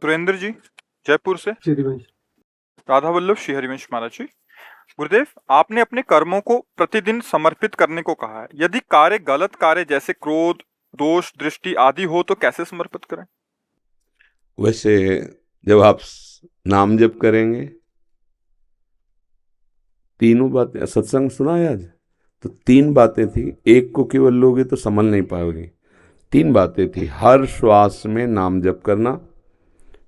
सुरेंद्र जी जयपुर से। हरिवंश। राधा वल्लभ श्री हरिवंश महाराज जी। गुरुदेव, आपने अपने कर्मों को प्रतिदिन समर्पित करने को कहा है। यदि कार्य गलत कार्य जैसे क्रोध, दोष, दृष्टि आदि हो तो कैसे समर्पित करें? वैसे जब आप नाम जप करेंगे, तीनों बातें, सत्संग सुना है आज, तो 3 बातें थी। एक को केवल लोगे तो समझ नहीं पाओगे। 3 बातें थी। हर श्वास में नाम जप करना।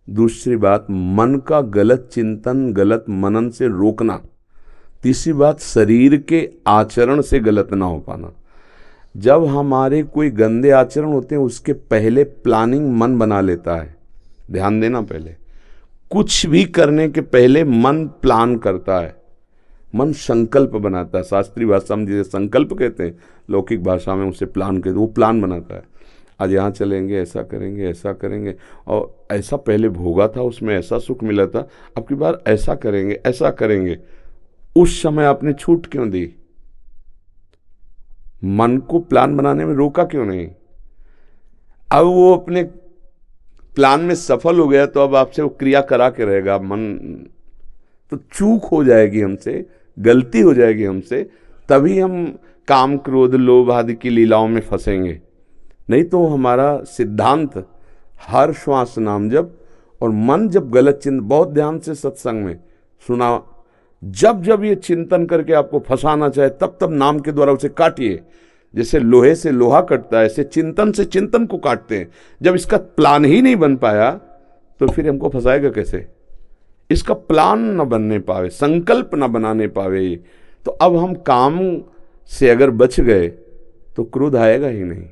दूसरी बात, मन का गलत चिंतन, गलत मनन से रोकना। तीसरी बात, शरीर के आचरण से गलत ना हो पाना। जब हमारे कोई गंदे आचरण होते हैं, उसके पहले प्लानिंग मन बना लेता है। ध्यान देना, पहले कुछ भी करने के पहले मन प्लान करता है, मन संकल्प बनाता है। शास्त्रीय भाषा में जिसे संकल्प कहते हैं, लौकिक भाषा में उसे प्लान कहते हैं। वो प्लान बनाता है, आज यहाँ चलेंगे, ऐसा करेंगे, ऐसा करेंगे, और ऐसा पहले भोगा था, उसमें ऐसा सुख मिला था, अब की बार ऐसा करेंगे, ऐसा करेंगे। उस समय आपने छूट क्यों दी? मन को प्लान बनाने में रोका क्यों नहीं? अब वो अपने प्लान में सफल हो गया तो अब आपसे वो क्रिया करा के रहेगा। मन तो चूक हो जाएगी हमसे, गलती हो जाएगी हमसे, तभी हम काम, क्रोध, लोभ आदि की लीलाओं में फंसेंगे। नहीं तो हमारा सिद्धांत हर श्वास नाम जप। और मन जब गलत चिंतन, बहुत ध्यान से सत्संग में सुना, जब जब ये चिंतन करके आपको फंसाना चाहे, तब तब नाम के द्वारा उसे काटिए। जैसे लोहे से लोहा कटता है, ऐसे चिंतन से चिंतन को काटते हैं। जब इसका प्लान ही नहीं बन पाया तो फिर हमको फंसाएगा कैसे? इसका प्लान न बनने पावे, संकल्प न बनाने पावे, तो अब हम काम से अगर बच गए तो क्रोध आएगा ही नहीं।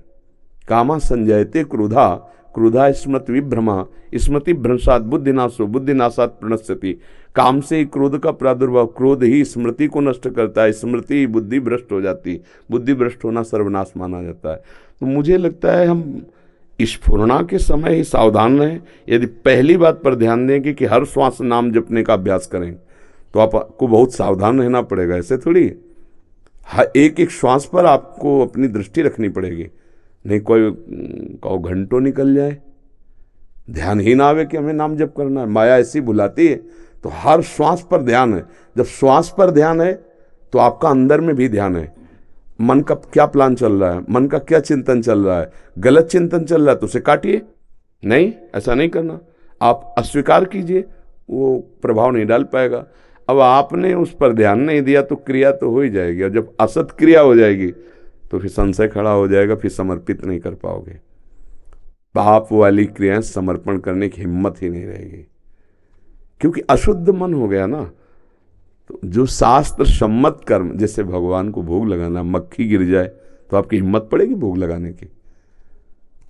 कामा संजयते क्रोधा, क्रोधा स्मृति विभ्रमा, स्मृति भ्रंशात बुद्धिनाशो, बुद्धिनाशात प्रणश्यति। काम से ही क्रोध का प्रादुर्भाव, क्रोध ही स्मृति को नष्ट करता है, स्मृति ही बुद्धि भ्रष्ट हो जाती, बुद्धि भ्रष्ट होना सर्वनाश माना जाता है। तो मुझे लगता है हम स्फुरना के समय ही सावधान रहें। यदि पहली बात पर ध्यान देंगे कि हर श्वास नाम जपने का अभ्यास करें, तो आपको बहुत सावधान रहना पड़ेगा। ऐसे थोड़ी एक एक श्वास पर आपको अपनी दृष्टि रखनी पड़ेगी। नहीं कोई कहो घंटों निकल जाए, ध्यान ही ना आवे कि हमें नाम जप करना है, माया ऐसी बुलाती है। तो हर श्वास पर ध्यान है। जब श्वास पर ध्यान है तो आपका अंदर में भी ध्यान है। मन का क्या प्लान चल रहा है, मन का क्या चिंतन चल रहा है। गलत चिंतन चल रहा है तो उसे काटिए। नहीं, ऐसा नहीं करना। आप अस्वीकार कीजिए, वो प्रभाव नहीं डाल पाएगा। अब आपने उस पर ध्यान नहीं दिया तो क्रिया तो हो ही जाएगी, और जब असत क्रिया हो जाएगी तो फिर संशय खड़ा हो जाएगा, फिर समर्पित नहीं कर पाओगे। पाप वाली क्रियाएं समर्पण करने की हिम्मत ही नहीं रहेगी, क्योंकि अशुद्ध मन हो गया ना। तो जो शास्त्र सम्मत कर्म, जैसे भगवान को भोग लगाना, मक्खी गिर जाए तो आपकी हिम्मत पड़ेगी भोग लगाने की।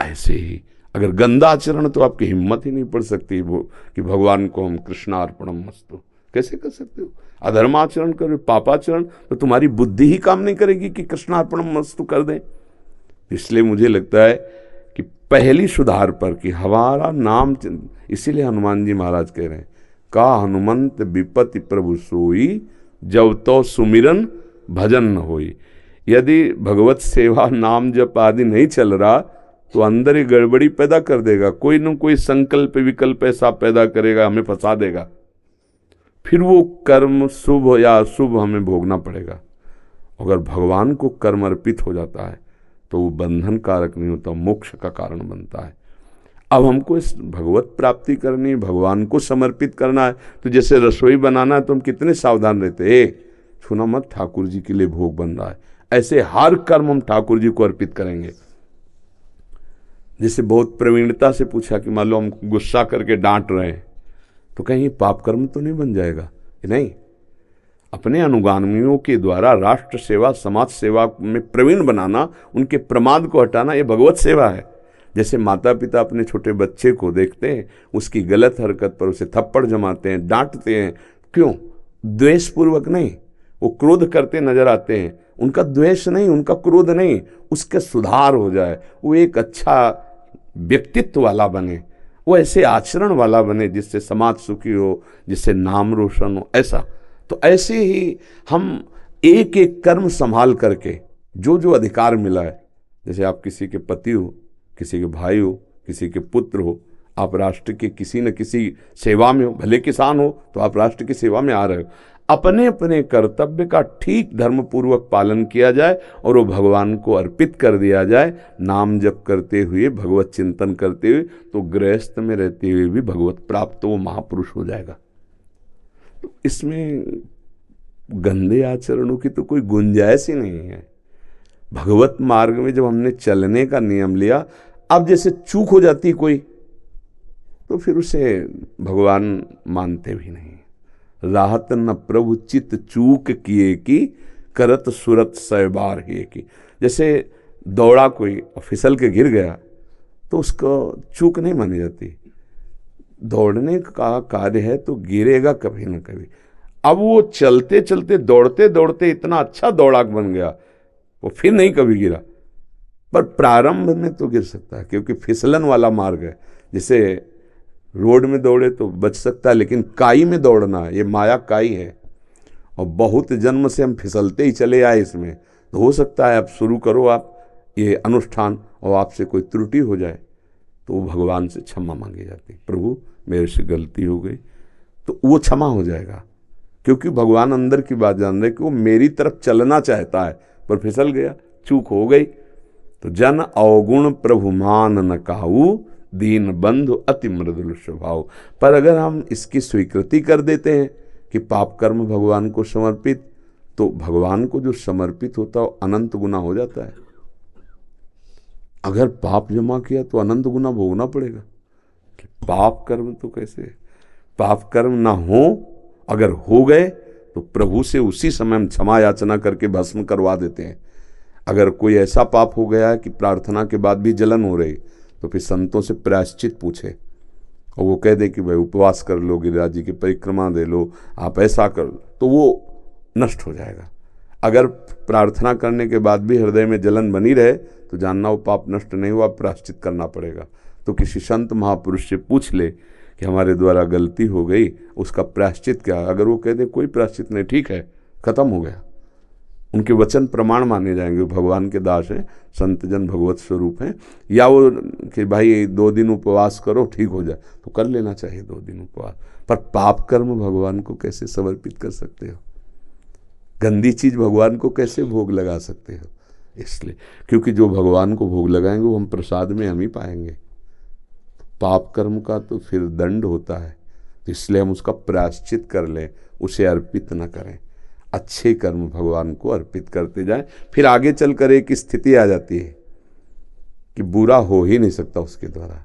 ऐसे ही अगर गंदा आचरण, तो आपकी हिम्मत ही नहीं पड़ सकती कि भगवान को हम कृष्णार्पणम मस्तु कैसे कर सकते हो? अधर्म आचरण करो, पापाचरण, तो तुम्हारी बुद्धि ही काम नहीं करेगी कि कृष्णार्पणम मस्तु कर दें। इसलिए मुझे लगता है कि पहली सुधार पर कि हमारा नाम, इसीलिए हनुमान जी महाराज कह रहे हैं, का हनुमंत विपत्ति प्रभु सोई, जब तो सुमिरन भजन न होई। यदि भगवत सेवा, नाम जप आदि नहीं चल रहा तो अंदर ही गड़बड़ी पैदा कर देगा। कोई न कोई संकल्प विकल्प ऐसा पैदा करेगा, हमें फंसा देगा। फिर वो कर्म शुभ या अशुभ हमें भोगना पड़ेगा। अगर भगवान को कर्म अर्पित हो जाता है तो वो बंधन कारक नहीं होता, मोक्ष का कारण बनता है। अब हमको इस भगवत प्राप्ति करनी, भगवान को समर्पित करना है। तो जैसे रसोई बनाना है तो हम कितने सावधान रहते हैं, छूना मत, ठाकुर जी के लिए भोग बन रहा है। ऐसे हर कर्म हम ठाकुर जी को अर्पित करेंगे। जैसे बहुत प्रवीणता से पूछा कि मान लो हम गुस्सा करके डांट रहे हैं, तो कहीं पाप कर्म तो नहीं बन जाएगा? नहीं, अपने अनुगामियों के द्वारा राष्ट्र सेवा, समाज सेवा में प्रवीण बनाना, उनके प्रमाद को हटाना, ये भगवत सेवा है। जैसे माता पिता अपने छोटे बच्चे को देखते हैं, उसकी गलत हरकत पर उसे थप्पड़ जमाते हैं, डांटते हैं, क्यों? द्वेषपूर्वक नहीं, वो क्रोध करते नजर आते हैं, उनका द्वेष नहीं, उनका क्रोध नहीं, उसका सुधार हो जाए, वो एक अच्छा व्यक्तित्व वाला बने, वो ऐसे आचरण वाला बने जिससे समाज सुखी हो, जिससे नाम रोशन हो। ऐसा तो ऐसे ही हम एक एक कर्म संभाल करके जो जो अधिकार मिला है, जैसे आप किसी के पति हो, किसी के भाई हो, किसी के पुत्र हो, आप राष्ट्र के किसी न किसी सेवा में हो, भले किसान हो तो आप राष्ट्र की सेवा में आ रहे हो। अपने अपने कर्तव्य का ठीक धर्मपूर्वक पालन किया जाए और वो भगवान को अर्पित कर दिया जाए, नाम जप करते हुए, भगवत चिंतन करते हुए, तो गृहस्थ में रहते हुए भी भगवत प्राप्त वो महापुरुष हो जाएगा। तो इसमें गंदे आचरणों की तो कोई गुंजाइश ही नहीं है। भगवत मार्ग में जब हमने चलने का नियम लिया, अब जैसे चूक हो जाती कोई, तो फिर उसे भगवान मानते भी नहीं। राहत न प्रभु चित चूक किए की, करत सुरत सैबार ही की। जैसे दौड़ा कोई और फिसल के गिर गया तो उसको चूक नहीं मानी जाती। दौड़ने का कार्य है तो गिरेगा कभी ना कभी। अब वो चलते चलते दौड़ते दौड़ते इतना अच्छा दौड़ाक बन गया, वो फिर नहीं कभी गिरा। पर प्रारंभ में तो गिर सकता है, क्योंकि फिसलन वाला मार्ग है। जैसे रोड में दौड़े तो बच सकता है, लेकिन काई में दौड़ना, ये माया काई है, और बहुत जन्म से हम फिसलते ही चले आए इसमें। तो हो सकता है अब शुरू करो आप ये अनुष्ठान और आपसे कोई त्रुटि हो जाए तो भगवान से क्षमा मांगी जाती, प्रभु मेरे से गलती हो गई, तो वो क्षमा हो जाएगा। क्योंकि भगवान अंदर की बात जान रहे कि वो मेरी तरफ चलना चाहता है, पर फिसल गया, चूक हो गई। तो जन अवगुण प्रभु मान न काऊ, दीन बंधु अति मृदुल स्वभाव। पर अगर हम इसकी स्वीकृति कर देते हैं कि पाप कर्म भगवान को समर्पित, तो भगवान को जो समर्पित होता है वो अनंत गुना हो जाता है। अगर पाप जमा किया तो अनंत गुना भोगना पड़ेगा। पाप कर्म तो कैसे, पाप कर्म ना हो, अगर हो गए तो प्रभु से उसी समय हम क्षमा याचना करके भस्म करवा देते हैं। अगर कोई ऐसा पाप हो गया है कि प्रार्थना के बाद भी जलन हो रही, तो फिर संतों से प्रायश्चित पूछे और वो कह दे कि भाई उपवास कर लो, गिरिराज जी की परिक्रमा दे लो, आप ऐसा कर लो, तो वो नष्ट हो जाएगा। अगर प्रार्थना करने के बाद भी हृदय में जलन बनी रहे तो जानना वो पाप नष्ट नहीं हुआ, प्रायश्चित करना पड़ेगा। तो किसी संत महापुरुष से पूछ ले कि हमारे द्वारा गलती हो गई, उसका प्रायश्चित क्या। अगर वो कह दे कोई प्रायश्चित नहीं, ठीक है, खत्म हो गया, उनके वचन प्रमाण माने जाएंगे, भगवान के दास हैं, संत जन भगवत स्वरूप हैं। या वो कि भाई 2 दिन उपवास करो ठीक हो जाए, तो कर लेना चाहिए 2 दिन उपवास। पर पाप कर्म भगवान को कैसे समर्पित कर सकते हो, गंदी चीज भगवान को कैसे भोग लगा सकते हो। इसलिए क्योंकि जो भगवान को भोग लगाएंगे वो हम प्रसाद में हम ही पाएंगे। पाप कर्म का तो फिर दंड होता है, तो इसलिए हम उसका प्रायश्चित कर लें, उसे अर्पित न करें। अच्छे कर्म भगवान को अर्पित करते जाएं। फिर आगे चलकर एक स्थिति आ जाती है कि बुरा हो ही नहीं सकता उसके द्वारा,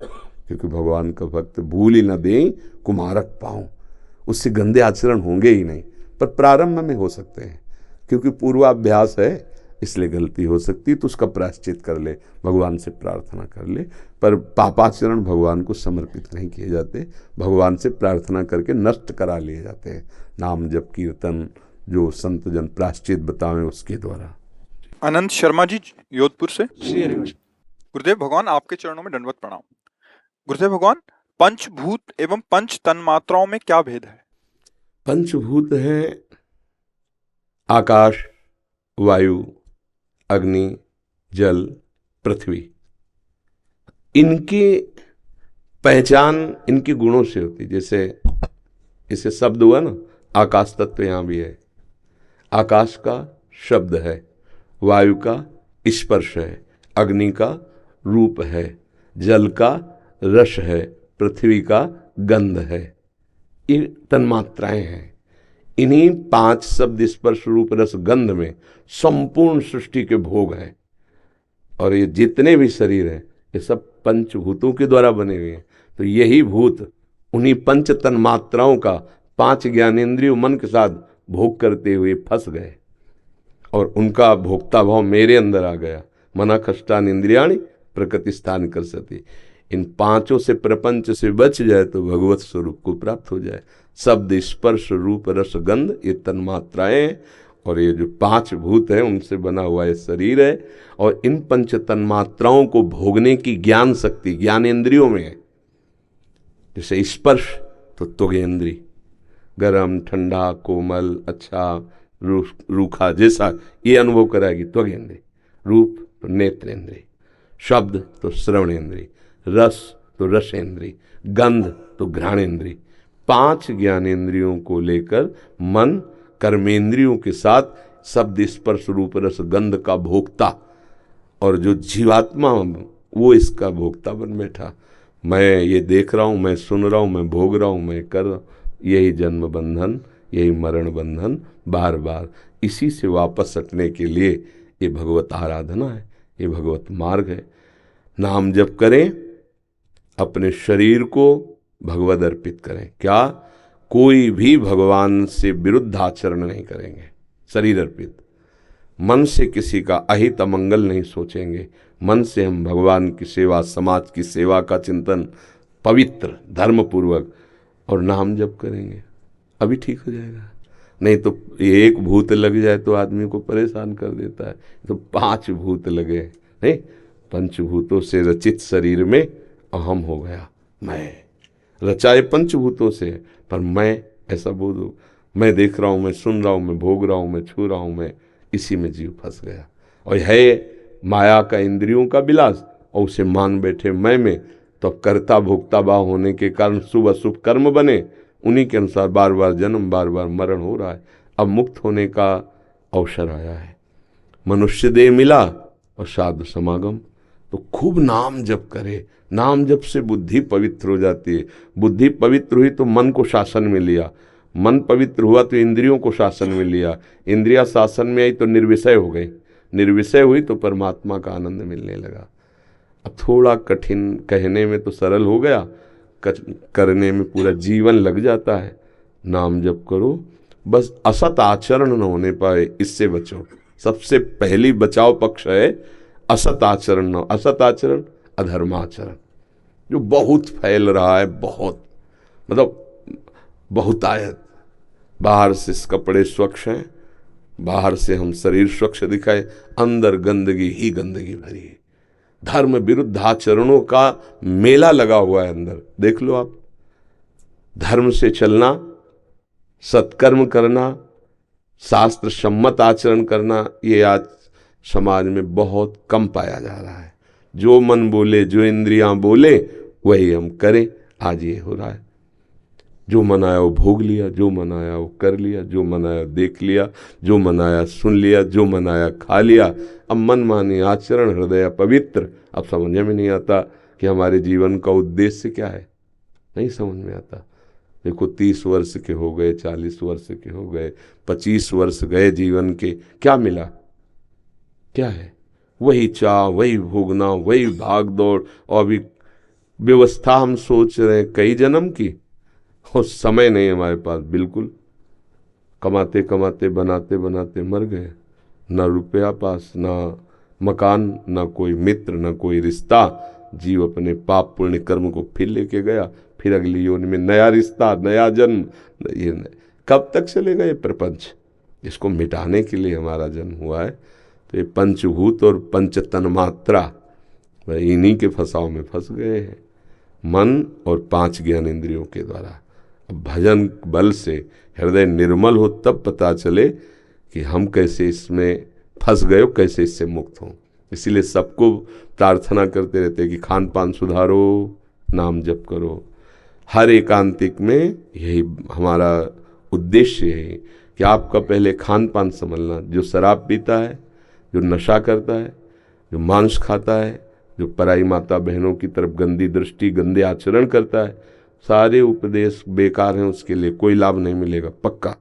क्योंकि भगवान का भक्त भूल ही न दें कुमारक पाऊं, उससे गंदे आचरण होंगे ही नहीं। पर प्रारंभ में हो सकते हैं, क्योंकि पूर्वाभ्यास है, इसलिए गलती हो सकती है, तो उसका प्रायश्चित कर ले, भगवान से प्रार्थना कर ले। पर पापाचरण भगवान को समर्पित नहीं किए जाते, भगवान से प्रार्थना करके नष्ट करा लिए जाते हैं। नाम जप कीर्तन जो संत जन प्रायश्चित बतावें उसके द्वारा। अनंत शर्मा जी योधपुर से। गुरुदेव भगवान आपके चरणों में दंडवत प्रणाम। गुरुदेव भगवान, पंचभूत एवं पंच तन्मात्राओं में क्या भेद है? पंचभूत है आकाश, वायु, अग्नि, जल, पृथ्वी। इनकी पहचान इनके गुणों से होती। जैसे इसे शब्द हुआ ना, आकाश तत्व यहाँ भी है, आकाश का शब्द है, वायु का स्पर्श है, अग्नि का रूप है, जल का रस है, पृथ्वी का गंध है। ये तन्मात्राएं हैं। इन्हीं 5 शब्द स्पर्श रूप रस गंध में संपूर्ण सृष्टि के भोग हैं। और ये जितने भी शरीर हैं ये सब पंचभूतों के द्वारा बने हुए हैं। तो यही भूत उन्हीं पंच तन्मात्राओं का 5 ज्ञानेंद्रियों मन के साथ भोग करते हुए फंस गए, और उनका भोक्ता भाव मेरे अंदर आ गया। मना कष्टान इंद्रियाणि प्रकृति स्थान कर सती। इन 5 से प्रपंच से बच जाए तो भगवत स्वरूप को प्राप्त हो जाए। शब्द स्पर्श रूप रस गंध ये तन्मात्राएं, और ये जो 5 भूत हैं उनसे बना हुआ ये शरीर है। और इन पंच तन्मात्राओं को भोगने की ज्ञान शक्ति ज्ञानेंद्रियों में है। जैसे स्पर्श तो त्वगेंद्री, गरम ठंडा कोमल अच्छा रूखा जैसा ये अनुभव कराएगी त्वगेंद्री। रूप तो नेत्रेंद्री, शब्द तो श्रवणेंद्री, रस तो रसेंद्री, गंध तो घ्राणेंद्री। 5 ज्ञानेंद्रियों को लेकर मन कर्मेंद्रियों के साथ शब्द स्पर्श रूप रस गंध का भोक्ता, और जो जीवात्मा वो इसका भोक्ता बन बैठा। मैं ये देख रहा हूँ, मैं सुन रहा हूँ, मैं भोग रहा हूँ, मैं कर रहा हूँ। यही जन्म बंधन, यही मरण बंधन, बार बार इसी से वापस हटने के लिए ये भगवत आराधना है, ये भगवत मार्ग है। नाम जप करें, अपने शरीर को भगवद अर्पित करें। क्या? कोई भी भगवान से विरुद्ध आचरण नहीं करेंगे, शरीर अर्पित। मन से किसी का अहित अमंगल नहीं सोचेंगे। मन से हम भगवान की सेवा, समाज की सेवा का चिंतन पवित्र धर्म पूर्वक, और नाम जप करेंगे, अभी ठीक हो जाएगा। नहीं तो एक भूत लग जाए तो आदमी को परेशान कर देता है। तो 5 भूत लगे, नहीं, पंचभूतों से रचित शरीर में अहम हो गया। मैं रचाए पंचभूतों से, पर मैं ऐसा बोध हूँ, मैं देख रहा हूँ, मैं सुन रहा हूँ, मैं भोग रहा हूँ, मैं छू रहा हूँ, मैं इसी में जीव फंस गया। और है माया का इंद्रियों का विलास, और उसे मान बैठे मैं में, तो कर्ता भोक्ता भाव होने के कारण शुभ अशुभ कर्म बने, उन्हीं के अनुसार बार बार जन्म, बार बार मरण हो रहा है। अब मुक्त होने का अवसर आया है, मनुष्य देह मिला और साधु समागम। तो खूब नाम जप करे। नाम जप से बुद्धि पवित्र हो जाती है। बुद्धि पवित्र हुई तो मन को शासन में लिया, मन पवित्र हुआ तो इंद्रियों को शासन में लिया, इंद्रिया शासन में आई तो निर्विषय हो गई, निर्विषय हुई तो परमात्मा का आनंद मिलने लगा। अब थोड़ा कठिन, कहने में तो सरल हो गया, करने में पूरा जीवन लग जाता है। नाम जप करो, बस असत आचरण न होने पाए, इससे बचो। सबसे पहली बचाव पक्ष है असत आचरण न। असत आचरण अधर्माचरण, जो बहुत फैल रहा है, बहुत, मतलब बहुतायत। बाहर से कपड़े स्वच्छ हैं, बाहर से हम शरीर स्वच्छ दिखाए, अंदर गंदगी ही गंदगी भरी है। धर्म विरुद्ध आचरणों का मेला लगा हुआ है अंदर, देख लो आप। धर्म से चलना, सत्कर्म करना, शास्त्र सम्मत आचरण करना, ये आज समाज में बहुत कम पाया जा रहा है। जो मन बोले, जो इंद्रियां बोले, वही हम करें। आज ये हो रहा है, जो मन आया वो भोग लिया, जो मन आया वो कर लिया, जो मन आया देख लिया, जो मन आया सुन लिया, जो मन आया खा लिया। अब मन माने आचरण, हृदय पवित्र। अब समझ में नहीं आता कि हमारे जीवन का उद्देश्य क्या है, नहीं समझ में आता। देखो 30 वर्ष के हो गए, 40 वर्ष के हो गए, 25 वर्ष गए जीवन के, क्या मिला? क्या है? वही चाह, वही भोगना, वही भाग दौड़। और अभी व्यवस्था हम सोच रहे हैं कई जन्म की, और समय नहीं हमारे पास बिल्कुल। कमाते कमाते, बनाते बनाते मर गए। ना रुपया पास, ना मकान, ना कोई मित्र, ना कोई रिश्ता। जीव अपने पाप पुण्य कर्म को फिर लेके गया, फिर अगली योनि में नया रिश्ता, नया जन्म। ये कब तक चलेगा ये प्रपंच? इसको मिटाने के लिए हमारा जन्म हुआ है। तो ये पंचभूत और पंच तन्मात्रा, इन्हीं के फंसाव में फंस गए हैं, मन और 5 ज्ञानेंद्रियों के द्वारा। अब भजन बल से हृदय निर्मल हो, तब पता चले कि हम कैसे इसमें फंस गए हो, कैसे इससे मुक्त हों। इसीलिए सबको प्रार्थना करते रहते हैं कि खान पान सुधारो, नाम जप करो। हर एकांतिक में यही हमारा उद्देश्य है कि आपका पहले खान पान संभलना। जो शराब पीता है, जो नशा करता है, जो मांस खाता है, जो पराई माता बहनों की तरफ गंदी दृष्टि, गंदे आचरण करता है, सारे उपदेश बेकार हैं, उसके लिए कोई लाभ नहीं मिलेगा, पक्का।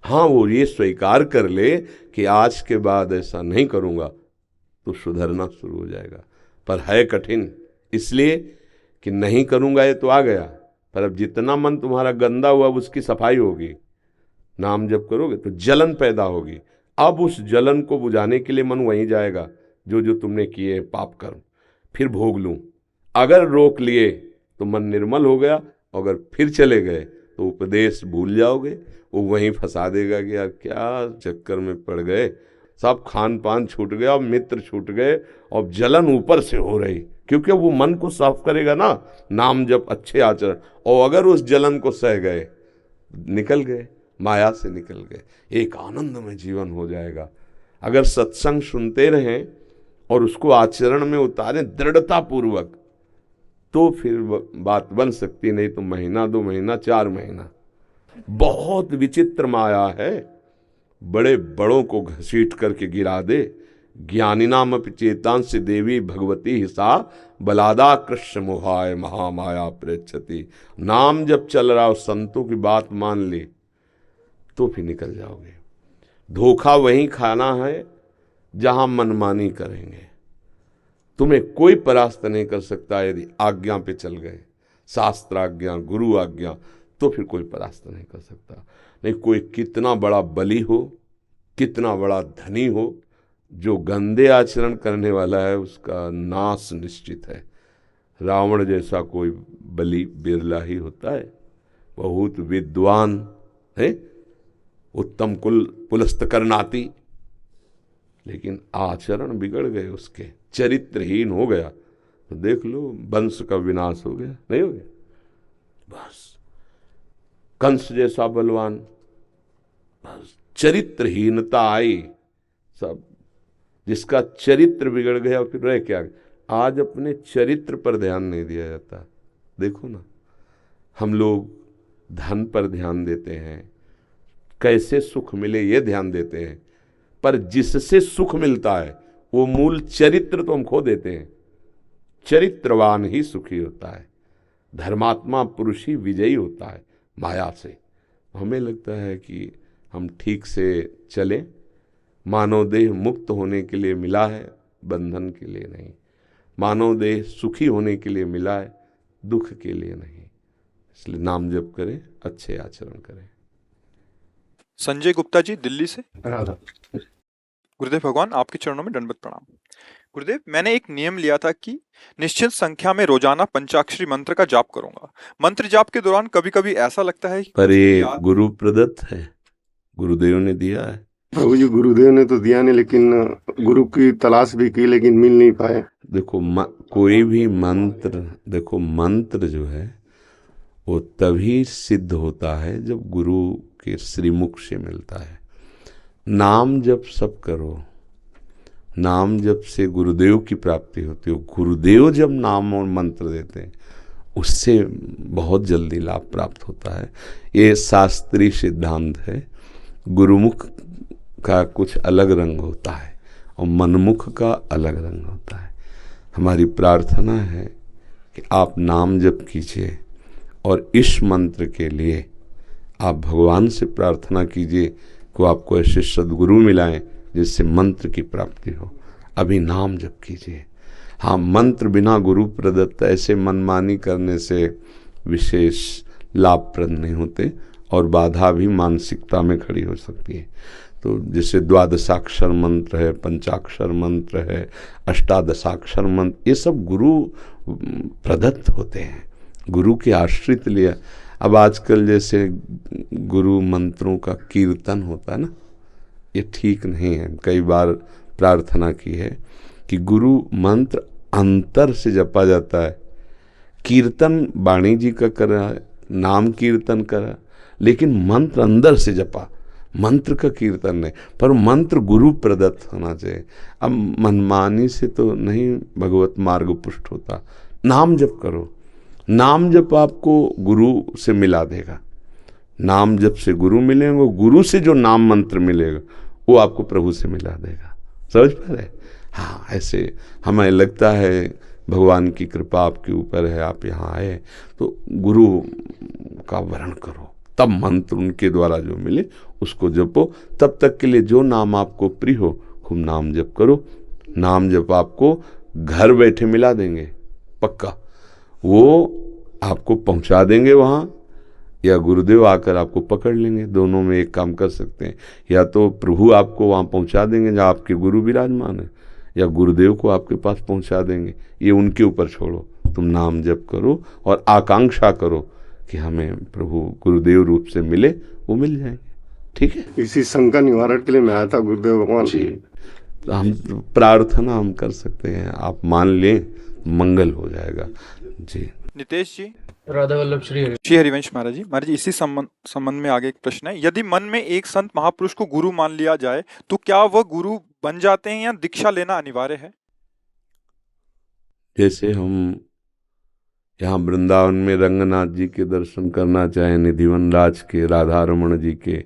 हाँ, वो ये स्वीकार कर ले कि आज के बाद ऐसा नहीं करूँगा, तो सुधरना शुरू हो जाएगा। पर है कठिन, इसलिए कि नहीं करूँगा ये तो आ गया, पर अब जितना मन तुम्हारा गंदा हुआ उसकी सफाई होगी। नाम जप करोगे तो जलन पैदा होगी। अब उस जलन को बुझाने के लिए मन वहीं जाएगा, जो जो तुमने किए पाप कर्म, फिर भोग लूँ। अगर रोक लिए तो मन निर्मल हो गया, अगर फिर चले गए तो उपदेश भूल जाओगे, वो वहीं फंसा देगा कि यार क्या चक्कर में पड़ गए, सब खान पान छूट गया, अब मित्र छूट गए, और जलन ऊपर से हो रही, क्योंकि वो मन को साफ करेगा ना, नाम जप अच्छे आचरण। और अगर उस जलन को सह गए, निकल गए, माया से निकल गए, एक आनंद में जीवन हो जाएगा। अगर सत्संग सुनते रहें और उसको आचरण में उतारें दृढ़ता पूर्वक, तो फिर बात बन सकती, नहीं तो महीना 2 महीना 4 महीना। बहुत विचित्र माया है, बड़े बड़ों को घसीट करके गिरा दे। ज्ञानिनाम अपि चेतांश देवी भगवती हिसा बलादा कृष्ण मोहाय महामाया प्रेक्षति। नाम जब चल रहा हो, संतों की बात मान ली तो फिर निकल जाओगे। धोखा वहीं खाना है जहां मनमानी करेंगे। तुम्हें कोई परास्त नहीं कर सकता यदि आज्ञा पे चल गए, शास्त्र आज्ञा, गुरु आज्ञा, तो फिर कोई परास्त नहीं कर सकता। नहीं, कोई कितना बड़ा बली हो, कितना बड़ा धनी हो, जो गंदे आचरण करने वाला है उसका नाश निश्चित है। रावण जैसा कोई बली बिरला ही होता है। बहुत विद्वान है, उत्तम कुल पुलस्त करनाती, लेकिन आचरण बिगड़ गए, उसके चरित्रहीन हो गया तो देख लो वंश का विनाश हो गया, नहीं हो गया। बस कंस जैसा बलवान, बस चरित्रहीनता आई, सब जिसका चरित्र बिगड़ गया फिर रह क्या। आज अपने चरित्र पर ध्यान नहीं दिया जाता। देखो ना, हम लोग धन पर ध्यान देते हैं, कैसे सुख मिले ये ध्यान देते हैं, पर जिससे सुख मिलता है वो मूल चरित्र तो हम खो देते हैं। चरित्रवान ही सुखी होता है, धर्मात्मा पुरुष ही विजयी होता है माया से। हमें लगता है कि हम ठीक से चलें, मानव देह मुक्त होने के लिए मिला है, बंधन के लिए नहीं। मानव देह सुखी होने के लिए मिला है, दुख के लिए नहीं। इसलिए नाम जप करें, अच्छे आचरण करें। संजय गुप्ता जी दिल्ली से। राधा। गुरुदेव भगवान, आपके चरणों में दंडवत प्रणाम। गुरुदेव, मैंने एक नियम लिया था कि निश्चित संख्या में रोजाना पंचाक्षरी मंत्र का जाप करूंगा। मंत्र जाप के दौरान कभी कभी ऐसा लगता है कि पर ये गुरु प्रदत्त है, गुरुदेव ने दिया है। प्रभु जी, गुरुदेव ने तो दिया नहीं, लेकिन गुरु की तलाश भी की लेकिन मिल नहीं पाए। देखो कोई भी मंत्र, देखो मंत्र जो है वो तभी सिद्ध होता है जब गुरु के श्रीमुख से मिलता है। नाम जप सब करो, नाम जप से गुरुदेव की प्राप्ति होती है। गुरुदेव जब नाम और मंत्र देते हैं उससे बहुत जल्दी लाभ प्राप्त होता है। ये शास्त्रीय सिद्धांत है। गुरुमुख का कुछ अलग रंग होता है और मनमुख का अलग रंग होता है। हमारी प्रार्थना है कि आप नाम जप कीजिए और इस मंत्र के लिए आप भगवान से प्रार्थना कीजिए कि आपको ऐसे सद्गुरु मिलाएं जिससे मंत्र की प्राप्ति हो। अभी नाम जप कीजिए। हाँ, मंत्र बिना गुरु प्रदत्त ऐसे मनमानी करने से विशेष लाभप्रद नहीं होते और बाधा भी मानसिकता में खड़ी हो सकती है। तो जैसे द्वादशाक्षर मंत्र है, पंचाक्षर मंत्र है, अष्टादशाक्षर मंत्र, ये सब गुरु प्रदत्त होते हैं, गुरु के आश्रित लिया। अब आजकल जैसे गुरु मंत्रों का कीर्तन होता है ना, ये ठीक नहीं है। कई बार प्रार्थना की है कि गुरु मंत्र अंतर से जपा जाता है। कीर्तन वाणी जी का करा, नाम कीर्तन करा, लेकिन मंत्र अंदर से जपा, मंत्र का कीर्तन नहीं, पर मंत्र गुरु प्रदत्त होना चाहिए। अब मनमानी से तो नहीं भगवत मार्ग पुष्ट होता। नाम जप करो, नाम जप आपको गुरु से मिला देगा। नाम जप से गुरु मिलेंगे, गुरु से जो नाम मंत्र मिलेगा वो आपको प्रभु से मिला देगा। समझ पा रहे? हाँ, ऐसे हमें लगता है भगवान की कृपा आपके ऊपर है, आप यहाँ आए तो गुरु का वरण करो, तब मंत्र उनके द्वारा जो मिले उसको जपो। तब तक के लिए जो नाम आपको प्रिय हो खूब नाम जप करो। नाम जप आपको घर बैठे मिला देंगे पक्का। वो आपको पहुंचा देंगे वहाँ, या गुरुदेव आकर आपको पकड़ लेंगे। दोनों में एक काम कर सकते हैं, या तो प्रभु आपको वहाँ पहुंचा देंगे जहाँ आपके गुरु विराजमान है, या गुरुदेव को आपके पास पहुंचा देंगे। ये उनके ऊपर छोड़ो, तुम नाम जप करो और आकांक्षा करो कि हमें प्रभु गुरुदेव रूप से मिले, वो मिल जाएंगे। ठीक है, इसी शंका निवारण के लिए मैं आया था गुरुदेव भगवान। तो हम प्रार्थना हम कर सकते हैं, आप मान लें मंगल हो जाएगा जी। नितेश जी। राधा वल्लभ श्री हरिवंश महाराज जी। महाराज जी, इसी संबंध में आगे एक प्रश्न है। यदि मन में एक संत महापुरुष को गुरु मान लिया जाए तो क्या वह गुरु बन जाते हैं या दीक्षा लेना अनिवार्य है? जैसे हम यहाँ वृंदावन में रंगनाथ जी के दर्शन करना चाहे, निधिवन राज के, राधा रमण जी के,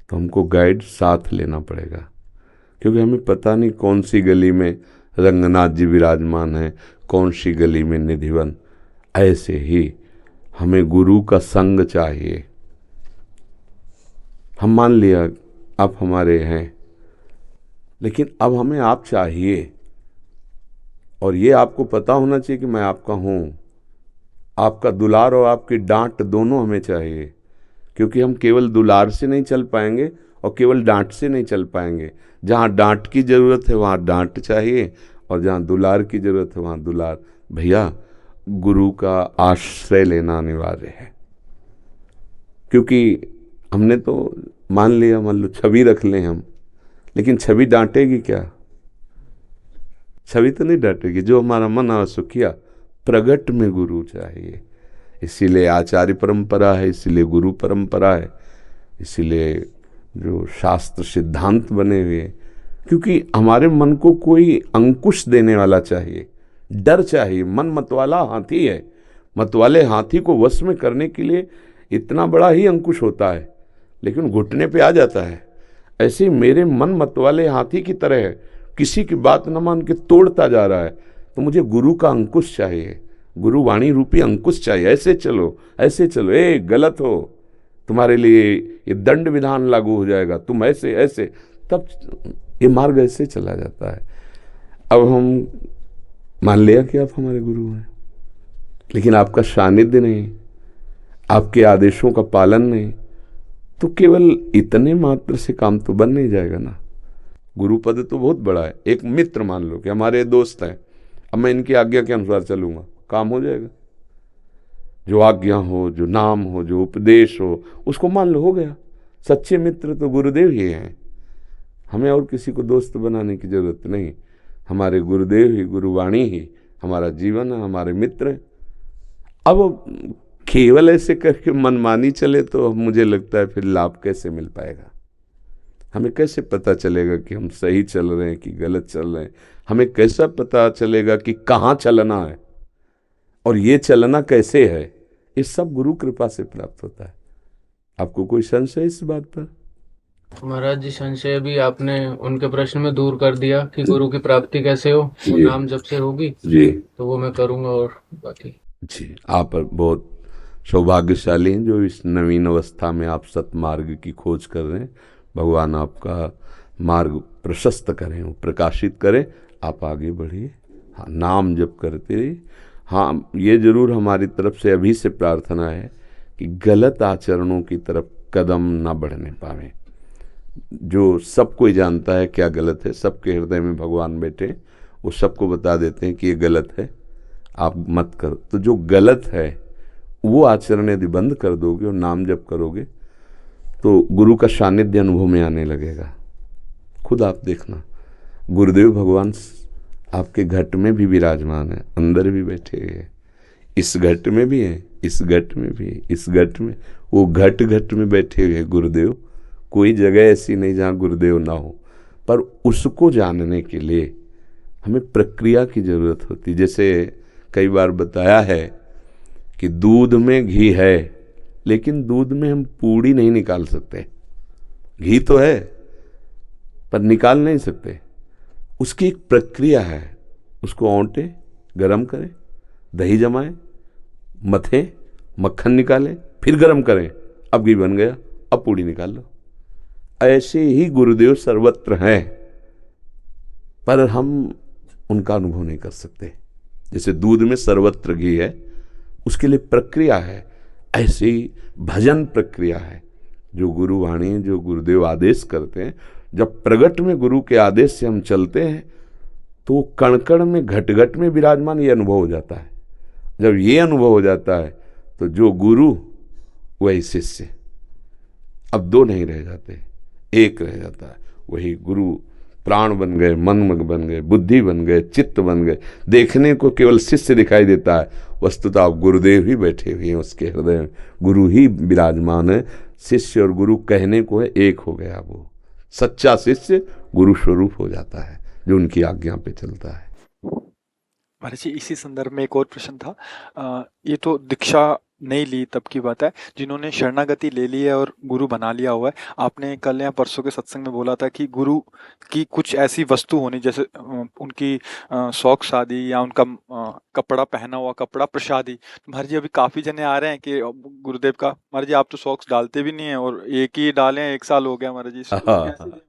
तो हमको गाइड साथ लेना पड़ेगा, क्योंकि हमें पता नहीं कौन सी गली में रंगनाथ जी विराजमान है, कौन सी गली में निधिवन। ऐसे ही हमें गुरु का संग चाहिए। हम मान लिया आप हमारे हैं, लेकिन अब हमें आप चाहिए, और ये आपको पता होना चाहिए कि मैं आपका हूँ। आपका दुलार और आपकी डांट दोनों हमें चाहिए, क्योंकि हम केवल दुलार से नहीं चल पाएंगे और केवल डांट से नहीं चल पाएंगे। जहाँ डांट की ज़रूरत है वहाँ डांट चाहिए, और जहाँ दुलार की ज़रूरत है वहाँ दुलार। भैया, गुरु का आश्रय लेना अनिवार्य है, क्योंकि हमने तो मान लो छवि रख लें हम, लेकिन छवि डांटेगी क्या? छवि तो नहीं डांटेगी। जो हमारा मन आवश्यकिया प्रगट में गुरु चाहिए। इसीलिए आचार्य परंपरा है, इसीलिए गुरु परंपरा है, इसीलिए जो शास्त्र सिद्धांत बने हुए, क्योंकि हमारे मन को कोई अंकुश देने वाला चाहिए, डर चाहिए। मन मतवाला हाथी है, मतवाले हाथी को वश में करने के लिए इतना बड़ा ही अंकुश होता है, लेकिन घुटने पे आ जाता है। ऐसे ही मेरे मन मतवाले हाथी की तरह है, किसी की बात न मान के तोड़ता जा रहा है। तो मुझे गुरु का अंकुश चाहिए, गुरु वाणी रूपी अंकुश चाहिए। ऐसे चलो, ऐसे चलो, गलत हो, तुम्हारे लिए ये दंड विधान लागू हो जाएगा, तुम ऐसे ऐसे, तब ये मार्ग ऐसे चला जाता है। अब हम मान लिया कि आप हमारे गुरु हैं, लेकिन आपका सानिध्य नहीं, आपके आदेशों का पालन नहीं, तो केवल इतने मात्र से काम तो बन नहीं जाएगा ना। गुरु पद तो बहुत बड़ा है। एक मित्र मान लो कि हमारे दोस्त हैं, अब मैं इनकी आज्ञा के अनुसार चलूंगा, काम हो जाएगा। जो आज्ञा हो, जो नाम हो, जो उपदेश हो, उसको मान लो, हो गया। सच्चे मित्र तो गुरुदेव ही हैं। हमें और किसी को दोस्त बनाने की जरूरत नहीं। हमारे गुरुदेव ही, गुरुवाणी ही हमारा जीवन है, हमारे मित्र हैं। अब केवल ऐसे करके मनमानी चले तो मुझे लगता है फिर लाभ कैसे मिल पाएगा? हमें कैसे पता चलेगा कि हम सही चल रहे हैं कि गलत चल रहे हैं? हमें कैसा पता चलेगा कि कहाँ चलना है और ये चलना कैसे है? ये सब गुरु कृपा से प्राप्त होता है। आपको कोई संशय इस बात पर? महाराज जी, संशय भी आपने उनके प्रश्न में दूर कर दिया कि गुरु की प्राप्ति कैसे हो, वो नाम जब से होगी जी, तो वो मैं करूंगा। और बाकी जी, आप बहुत सौभाग्यशाली हैं जो इस नवीन अवस्था में आप सतमार्ग की खोज कर रहे हैं। भगवान आपका मार्ग प्रशस्त करें, प्रकाशित करें, आप आगे बढ़िए। हाँ, नाम जप करते रहिए। हाँ, ये जरूर हमारी तरफ से अभी से प्रार्थना है कि गलत आचरणों की तरफ कदम ना बढ़ने पावे। जो सब कोई जानता है क्या गलत है, सबके हृदय में भगवान बैठे, वो सबको बता देते हैं कि ये गलत है, आप मत करो। तो जो गलत है वो आचरण यदि बंद कर दोगे और नाम जप करोगे तो गुरु का सानिध्य अनुभव में आने लगेगा। खुद आप देखना, गुरुदेव भगवान आपके घट में भी विराजमान है, अंदर भी बैठे हुए हैं, इस घट में भी है, इस घट में भी है, इस घट में, वो घट घट में बैठे हुए गुरुदेव। कोई जगह ऐसी नहीं जहाँ गुरुदेव ना हो, पर उसको जानने के लिए हमें प्रक्रिया की जरूरत होती। जैसे कई बार बताया है कि दूध में घी है, लेकिन दूध में हम पूड़ी नहीं निकाल सकते। घी तो है पर निकाल नहीं सकते। उसकी एक प्रक्रिया है, उसको औंटे, गरम करें, दही जमाएं, मथें, मक्खन निकालें, फिर गरम करें, अब घी बन गया, अब पूड़ी निकाल लो। ऐसे ही गुरुदेव सर्वत्र हैं, पर हम उनका अनुभव नहीं कर सकते। जैसे दूध में सर्वत्र घी है, उसके लिए प्रक्रिया है, ऐसे ही भजन प्रक्रिया है। जो गुरु वाणी, जो गुरुदेव आदेश करते हैं, जब प्रगट में गुरु के आदेश से हम चलते हैं तो कण कण में, घट घट में विराजमान ये अनुभव हो जाता है। जब ये अनुभव हो जाता है तो जो गुरु वही शिष्य, अब दो नहीं रह जाते, एक रह जाता है। वही गुरु प्राण बन गए, मन बन गए, बुद्धि बन गए, चित्त बन गए। देखने को केवल शिष्य दिखाई देता है, वस्तुतः आप गुरुदेव ही बैठे हुए हैं उसके हृदय में, गुरु ही विराजमान है। शिष्य और गुरु कहने को है, एक हो गया। वो सच्चा शिष्य गुरु स्वरूप हो जाता है जो उनकी आज्ञा पे चलता है। महाराज जी इसी संदर्भ में एक और प्रश्न था। ये तो दीक्षा नहीं ली तब की बात है, जिन्होंने शरणागति ले ली है और गुरु बना लिया हुआ है, आपने कल या परसों के सत्संग में बोला था कि गुरु की कुछ ऐसी वस्तु होनी, जैसे उनकी सॉक्स आदि या उनका कपड़ा पहना हुआ कपड़ा प्रसादी। तो महाराज जी अभी काफी जने आ रहे हैं कि गुरुदेव का, महाराज जी आप तो सॉक्स डालते भी नहीं है और एक ही डाले हैं, 1 साल हो गया महाराज जी। हाँ,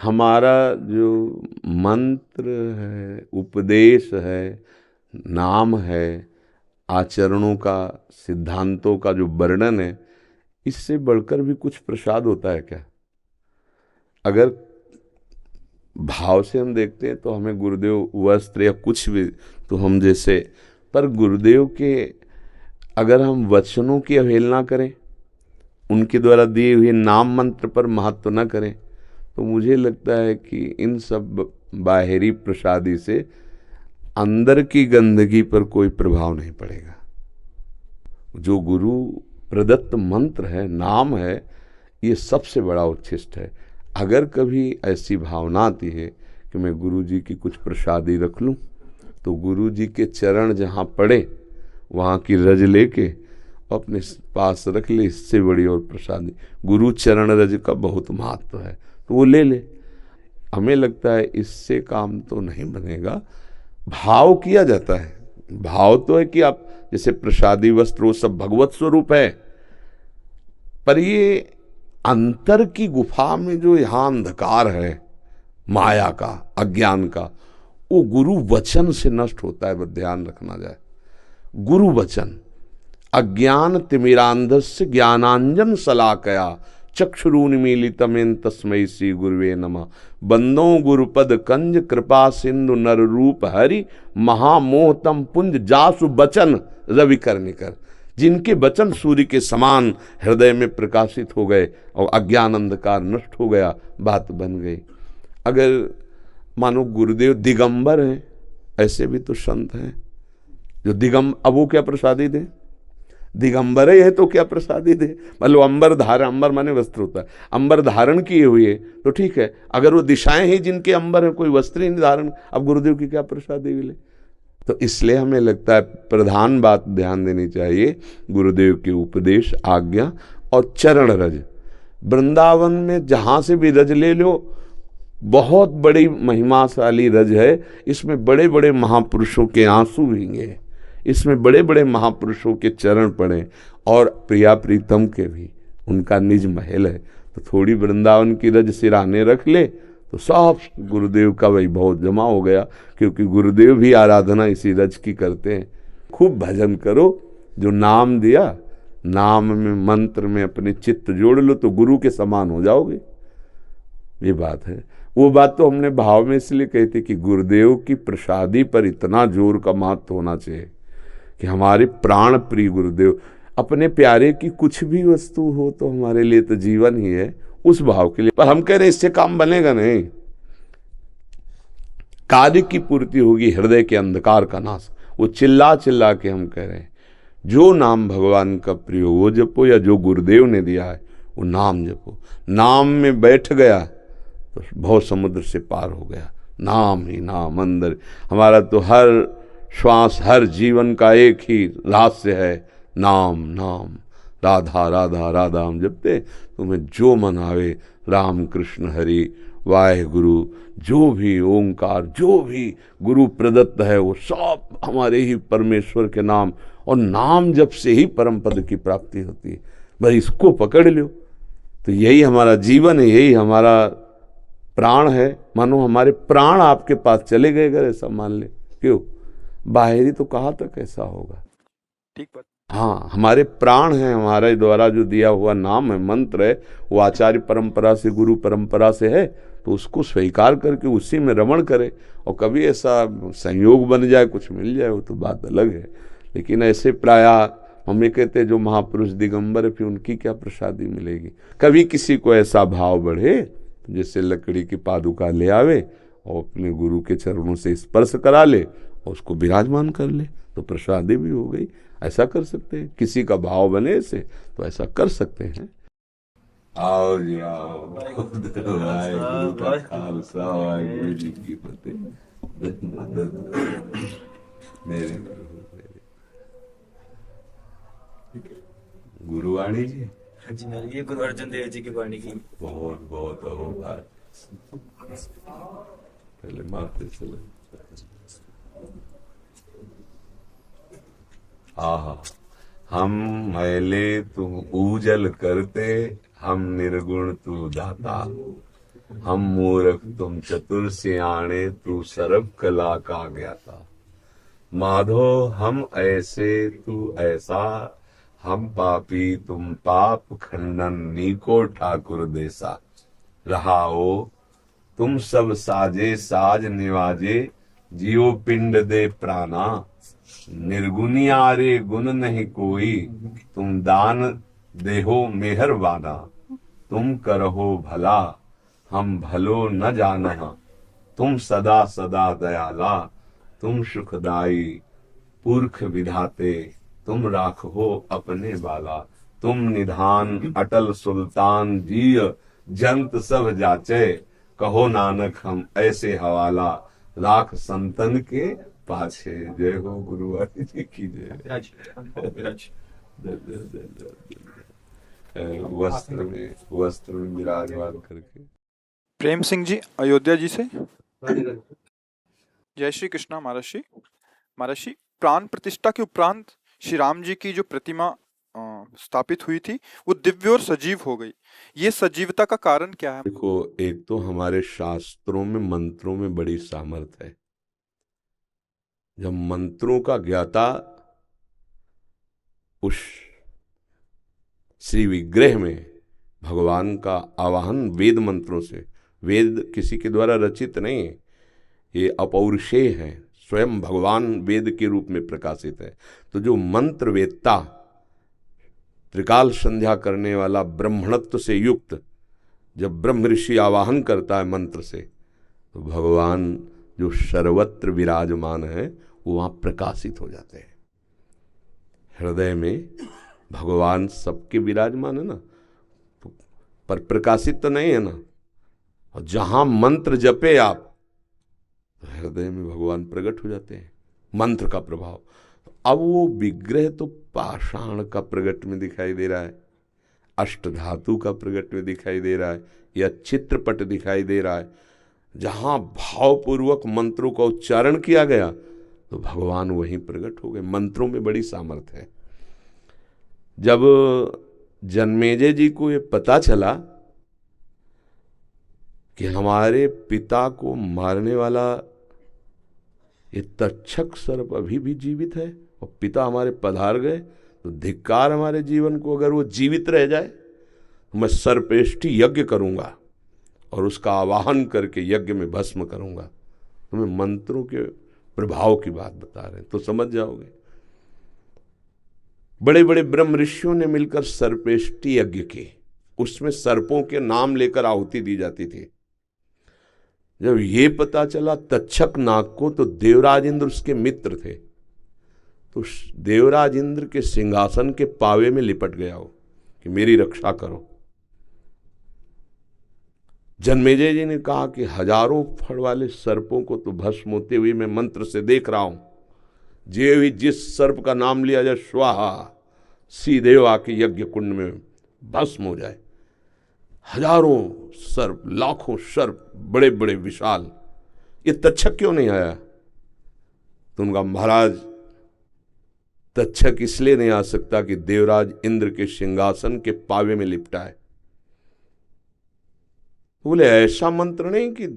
हमारा जो मंत्र है, उपदेश है, नाम है, आचरणों का, सिद्धांतों का जो वर्णन है, इससे बढ़कर भी कुछ प्रसाद होता है क्या? अगर भाव से हम देखते हैं तो हमें गुरुदेव वस्त्र या कुछ भी तो हम जैसे, पर गुरुदेव के अगर हम वचनों की अवहेलना करें, उनके द्वारा दिए हुए नाम मंत्र पर महत्व न करें, तो मुझे लगता है कि इन सब बाहरी प्रसादी से अंदर की गंदगी पर कोई प्रभाव नहीं पड़ेगा। जो गुरु प्रदत्त मंत्र है, नाम है, ये सबसे बड़ा उच्छिष्ट है। अगर कभी ऐसी भावना आती है कि मैं गुरु जी की कुछ प्रसादी रख लूं, तो गुरु जी के चरण जहाँ पड़े वहाँ की रज लेके अपने पास रख ले, इससे बड़ी और प्रसादी। गुरु चरण रज का बहुत महत्व है, तो वो ले ले। हमें लगता है इससे काम तो नहीं बनेगा। भाव किया जाता है, भाव तो है कि आप जैसे प्रसादी वस्त्र वो सब भगवत स्वरूप है, पर ये अंतर की गुफा में जो यहाँ अंधकार है माया का, अज्ञान का, वो गुरु वचन से नष्ट होता है। बस ध्यान रखना जाए, गुरु वचन अज्ञान तिमिरांधस्य ज्ञानांजन शलाकया चक्षुरुन्मीलितमेन तस्मै श्री गुरुवे नमः। बंदो गुरुपद कंज कृपा सिंधु नर रूप हरि महामोहतम पुंज जासु बचन रवि कर्णिकर। जिनके वचन सूर्य के समान हृदय में प्रकाशित हो गए और अज्ञान अंधकार नष्ट हो गया, बात बन गई। अगर मानो गुरुदेव दिगंबर हैं, ऐसे भी तो संत हैं जो अब वो क्या प्रसादी दे? दिगंबर है तो क्या प्रसादी दे? मतलब अंबर धारण, अंबर माने वस्त्र होता है, अंबर धारण किए हुए तो ठीक है। अगर वो दिशाएं ही जिनके अंबर है, कोई वस्त्र ही नहीं धारण, अब गुरुदेव की क्या प्रसादी मिले? तो इसलिए हमें लगता है प्रधान बात ध्यान देनी चाहिए, गुरुदेव के उपदेश, आज्ञा और चरण रज। वृंदावन में जहाँ से भी रज ले लो, बहुत बड़ी महिमाशाली रज है। इसमें बड़े बड़े महापुरुषों के आंसू भींगे, इसमें बड़े बड़े महापुरुषों के चरण पड़े, और प्रिया प्रीतम के भी उनका निज महल है। तो थोड़ी वृंदावन की रज सिराने रख ले तो सब गुरुदेव का वैभव जमा हो गया, क्योंकि गुरुदेव भी आराधना इसी रज की करते हैं। खूब भजन करो, जो नाम दिया, नाम में मंत्र में अपने चित्त जोड़ लो तो गुरु के समान हो जाओगे। ये बात है। वो बात तो हमने भाव में इसलिए कही थी कि गुरुदेव की प्रसादी पर इतना जोर का महत्व होना चाहिए कि हमारे प्राण प्रिय गुरुदेव, अपने प्यारे की कुछ भी वस्तु हो तो हमारे लिए तो जीवन ही है, उस भाव के लिए। पर हम कह रहे हैं इससे काम बनेगा नहीं। कार्य की पूर्ति होगी, हृदय के अंधकार का नाश। वो चिल्ला चिल्ला के हम कह रहे हैं, जो नाम भगवान का प्रिय हो वो जपो, या जो गुरुदेव ने दिया है वो नाम जपो। नाम में बैठ गया तो बहुत समुद्र से पार हो गया। नाम ही नाम अंदर। हमारा तो हर श्वास, हर जीवन का एक ही रहस्य है, नाम नाम। राधा राधा राधा हम जपते, तुम्हें जो मन आवे, राम कृष्ण हरि वाहेगुरु, जो भी ओंकार, जो भी गुरु प्रदत्त है वो सब हमारे ही परमेश्वर के नाम, और नाम जप से ही परम पद की प्राप्ति होती है। बस इसको पकड़ लो तो यही हमारा जीवन है, यही हमारा प्राण है। मानो हमारे प्राण आपके पास चले गए अगर ऐसा मान ले। क्यों? बाहरी तो कहाँ तक ऐसा होगा? ठीक बात। हाँ, हमारे प्राण हैं, हमारे द्वारा जो दिया हुआ नाम है, मंत्र है, वो आचार्य परंपरा से, गुरु परंपरा से है, तो उसको स्वीकार करके उसी में रमण करे। और कभी ऐसा संयोग बन जाए, कुछ मिल जाए, वो तो बात अलग है। लेकिन ऐसे प्राय हम ये कहते हैं जो महापुरुष दिगंबर है, फिर उनकी क्या प्रसादी मिलेगी? कभी किसी को ऐसा भाव बढ़े, जैसे लकड़ी की पादुका ले आवे और अपने गुरु के चरणों से स्पर्श करा ले और उसको विराजमान कर ले, तो प्रसादी भी हो गई। ऐसा कर सकते हैं, किसी का भाव बने से तो ऐसा कर सकते हैं। आओ जी आओ, वाहेगुरु का खालसा, वाहेगुरु जी की फतेह। मेरे गुरुवाणी जी, हाँ जी महाराज, ये गुरु अर्जन देव जी की वाणी की। बहुत बहुत अहोभार। पहले मारते चले। आहा, हम मैले तू ऊजल करते, हम निर्गुण तू दाता, हम मूर्ख तुम चतुर सियाणे, तू सर्व कला का ज्ञाता। माधो हम ऐसे तू ऐसा, हम पापी तुम पाप खंडन, नीको ठाकुर देसा। रहाओ तुम सब साजे साज निवाजे, जियो पिंड दे प्राणा। निर्गुनियारे गुण नहीं कोई, तुम दान देहो मेहरबाना। तुम करहो भला, हम भलो न जानह, तुम सदा सदा दयाला। तुम सुखदाई पुरख विधाते, तुम राखो अपने बाला। तुम निधान अटल सुल्तान, जिय जंत सब जाचे। कहो नानक हम ऐसे हवाला, लाख संतन के पाछे। जय हो गुरुवारी जी की जय। वस्त्र में विराजमान करके। प्रेम सिंह जी अयोध्या जी से। जय श्री कृष्णा महाराज जी, प्राण प्रतिष्ठा के उपरांत श्री राम जी की जो प्रतिमा स्थापित हुई थी वो दिव्य और सजीव हो गई। ये सजीवता का कारण क्या है? देखो, एक तो हमारे शास्त्रों में मंत्रों में बड़ी सामर्थ्य है। जब मंत्रों का ज्ञाता उस श्री विग्रह में भगवान का आवाहन वेद मंत्रों से, वेद किसी के द्वारा रचित नहीं है, ये अपौरुषेय है, स्वयं भगवान वेद के रूप में प्रकाशित है। तो जो मंत्र वेदता, त्रिकाल संध्या करने वाला, ब्रह्मणत्व से युक्त, जब ब्रह्म ऋषि आवाहन करता है मंत्र से, तो भगवान जो सर्वत्र विराजमान है वो वहाँ प्रकाशित हो जाते हैं। हृदय में भगवान सबके विराजमान है ना, पर प्रकाशित तो नहीं है ना। और जहाँ मंत्र जपे आप, तो हृदय में भगवान प्रकट हो जाते हैं, मंत्र का प्रभाव। अब वो विग्रह तो पाषाण का प्रकट में दिखाई दे रहा है, अष्टधातु का प्रकट में दिखाई दे रहा है, या चित्रपट दिखाई दे रहा है। जहाँ भावपूर्वक मंत्रों का उच्चारण किया गया तो भगवान वहीं प्रकट हो गए। मंत्रों में बड़ी सामर्थ्य है। जब जन्मेजय जी को ये पता चला कि हमारे पिता को मारने वाला ये तक्षक सर्प अभी भी जीवित है और पिता हमारे पधार गए, तो धिक्कार हमारे जीवन को, अगर वो जीवित रह जाए तो मैं सर्पेष्ठी यज्ञ करूंगा और उसका आवाहन करके यज्ञ में भस्म करूंगा। तो मैं मंत्रों के प्रभाव की बात बता रहे हैं तो समझ जाओगे। बड़े बड़े ब्रह्म ऋषियों ने मिलकर सर्पेष्ठी यज्ञ की, उसमें सर्पों के नाम लेकर आहुति दी जाती थी। जब ये पता चला तक्षक नाग को, तो देवराज इंद्र उसके मित्र थे, तो देवराज इंद्र के सिंहासन के पावे में लिपट गया हो कि मेरी रक्षा करो। जन्मेजय जी ने कहा कि हजारों फड़ वाले सर्पों को तो भस्म होते हुए मैं मंत्र से देख रहा हूं, जे भी जिस सर्प का नाम लिया जाए स्वाहा, सीधे आके यज्ञ कुंड में भस्म हो जाए। हजारों सर्प, लाखों सर्प, बड़े बड़े विशाल, ये तक्षक क्यों नहीं आया? तो उनका महाराज, तक्षक इसलिए नहीं आ सकता कि देवराज इंद्र के सिंहासन के पावे में लिपटा है। बोले ऐसा मंत्र नहीं कि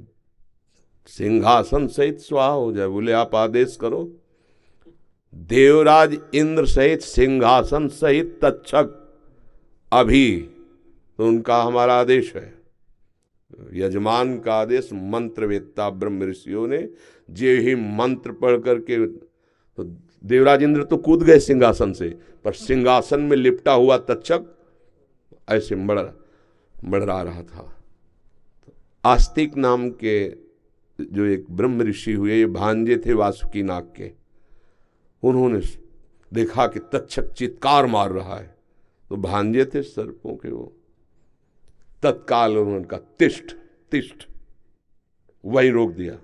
सिंहासन सहित स्वाहा हो जाए। बोले आप आदेश करो, देवराज इंद्र सहित सिंहासन सहित तक्षक अभी, तो उनका हमारा आदेश है, यजमान का आदेश। मंत्रवेत्ता ब्रह्म ऋषियों ने जे ही मंत्र पढ़ करके, तो देवराज इंद्र तो कूद गए सिंहासन से, पर सिंहासन में लिपटा हुआ तक्षक ऐसे मड़रा रहा था। आस्तिक नाम के जो एक ब्रह्म ऋषि हुए, ये भांजे थे वासुकी नाग के, उन्होंने देखा कि तक्षक चित्कार मार रहा है, तो भांजे थे सर्पों के, वो तत्काल उन्होंने कहा तिष्ठ तिष्ठ, वही रोक दिया।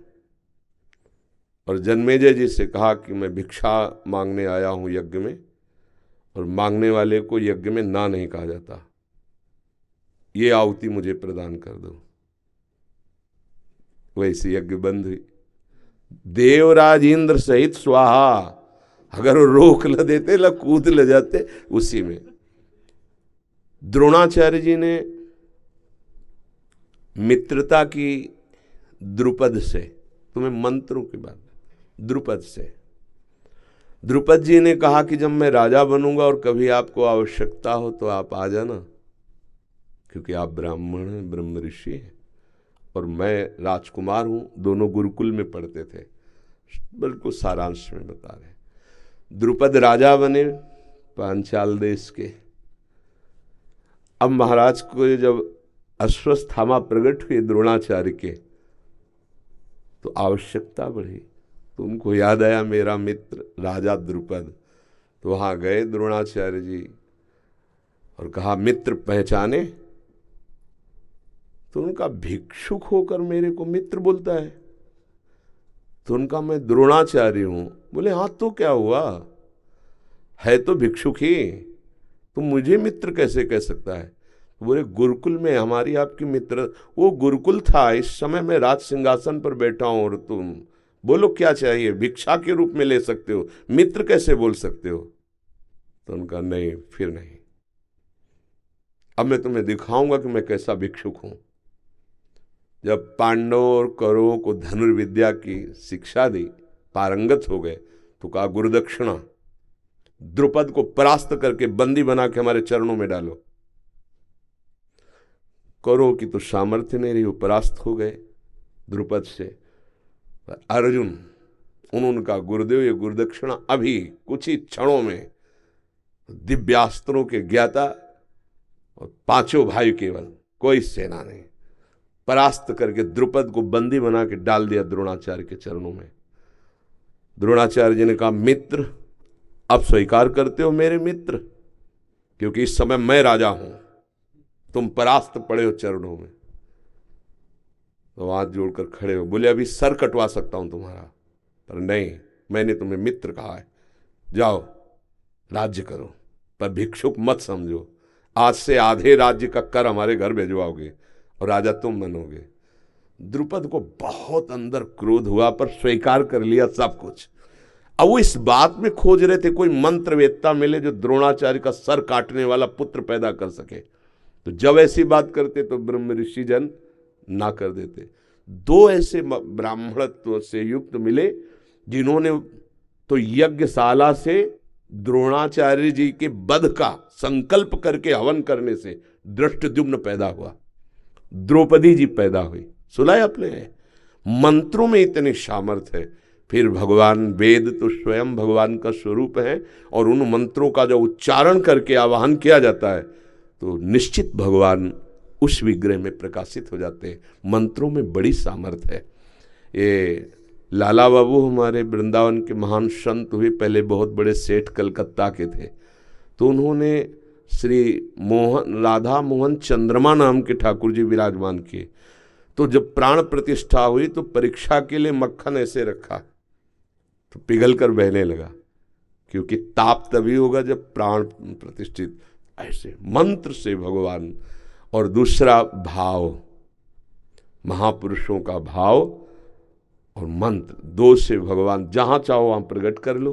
और जन्मेजय जी से कहा कि मैं भिक्षा मांगने आया हूं यज्ञ में, और मांगने वाले को यज्ञ में ना नहीं कहा जाता, ये आहुति मुझे प्रदान कर दो। वैसे यज्ञ बंद हुई। देवराज इंद्र सहित स्वाहा, अगर वो रोक ल देते ल कूद ले जाते उसी में। द्रोणाचार्य जी ने मित्रता की द्रुपद से, तुम्हें मंत्रों की बात, द्रुपद से। द्रुपद जी ने कहा कि जब मैं राजा बनूंगा और कभी आपको आवश्यकता हो तो आप आ जाना, क्योंकि आप ब्राह्मण हैं, ब्रह्म ऋषि हैं, और मैं राजकुमार हूं। दोनों गुरुकुल में पढ़ते थे। बिल्कुल सारांश में बता रहे। द्रुपद राजा बने पांचाल देश के। अब महाराज को जब अश्वस्थामा प्रकट हुए द्रोणाचार्य के, तो आवश्यकता बढ़ी। तो उनको याद आया मेरा मित्र राजा द्रुपद। तो वहां गए द्रोणाचार्य जी और कहा मित्र पहचाने? तो उनका भिक्षुक होकर मेरे को मित्र बोलता है। तो उनका मैं द्रोणाचार्य हूं। बोले हाँ तो क्या हुआ, है तो भिक्षुक ही, तो मुझे मित्र कैसे कह सकता है? बोले गुरुकुल में हमारी आपकी मित्र, वो गुरुकुल था, इस समय मैं राज सिंहासन पर बैठा हूं और तुम बोलो क्या चाहिए, भिक्षा के रूप में ले सकते हो, मित्र कैसे बोल सकते हो? तो उनका नहीं, फिर नहीं, अब मैं तुम्हें दिखाऊंगा कि मैं कैसा भिक्षुक हूं। जब पांडवों और कौरवों को धनुर्विद्या की शिक्षा दी, पारंगत हो गए, तो कहा गुरुदक्षिणा, द्रुपद को परास्त करके बंदी बना के हमारे चरणों में डालो। कौरवों की तो सामर्थ्य नहीं रही, वो परास्त हो गए द्रुपद से। अर्जुन, उन्होंने कहा गुरुदेव ये गुरुदक्षिणा अभी कुछ ही क्षणों में। दिव्यास्त्रों के ज्ञाता और पांचों भाई केवल, कोई सेना नहीं, परास्त करके द्रुपद को बंदी बना के डाल दिया द्रोणाचार्य के चरणों में। द्रोणाचार्य जी ने कहा मित्र, अब स्वीकार करते हो मेरे मित्र, क्योंकि इस समय मैं राजा हूं, तुम परास्त पड़े हो चरणों में। तो हाथ जोड़कर खड़े हो। बोले अभी सर कटवा सकता हूं तुम्हारा, पर नहीं, मैंने तुम्हें मित्र कहा है, जाओ राज्य करो, पर भिक्षुक मत समझो। आज से आधे राज्य का कर हमारे घर भेजवाओगे और राजा तुम बनोगे। द्रुपद को बहुत अंदर क्रोध हुआ, पर स्वीकार कर लिया सब कुछ। अब वो इस बात में खोज रहे थे कोई मंत्रवेत्ता मिले जो द्रोणाचार्य का सर काटने वाला पुत्र पैदा कर सके। तो जब ऐसी बात करते तो ब्रह्म ऋषि जन ना कर देते। दो ऐसे ब्राह्मणत्व से युक्त मिले जिन्होंने तो यज्ञशाला से द्रोणाचार्य जी के वध का संकल्प करके हवन करने से धृष्टद्युम्न पैदा हुआ, द्रौपदी जी पैदा हुई। सुना आपने? मंत्रों में इतने सामर्थ्य है। फिर भगवान, वेद तो स्वयं भगवान का स्वरूप है, और उन मंत्रों का जो उच्चारण करके आवाहन किया जाता है तो निश्चित भगवान उस विग्रह में प्रकाशित हो जाते हैं। मंत्रों में बड़ी सामर्थ्य है। ये लाला बाबू हमारे वृंदावन के महान संत हुए, पहले बहुत बड़े सेठ कलकत्ता के थे। तो उन्होंने श्री मोहन, राधा मोहन चंद्रमा नाम के ठाकुर जी विराजमान किए। तो जब प्राण प्रतिष्ठा हुई तो परीक्षा के लिए मक्खन ऐसे रखा तो पिघल कर बहने लगा, क्योंकि ताप तभी होगा जब प्राण प्रतिष्ठित। ऐसे मंत्र से भगवान, और दूसरा भाव, महापुरुषों का भाव और मंत्र, दो से भगवान जहां चाहो वहां प्रकट कर लो।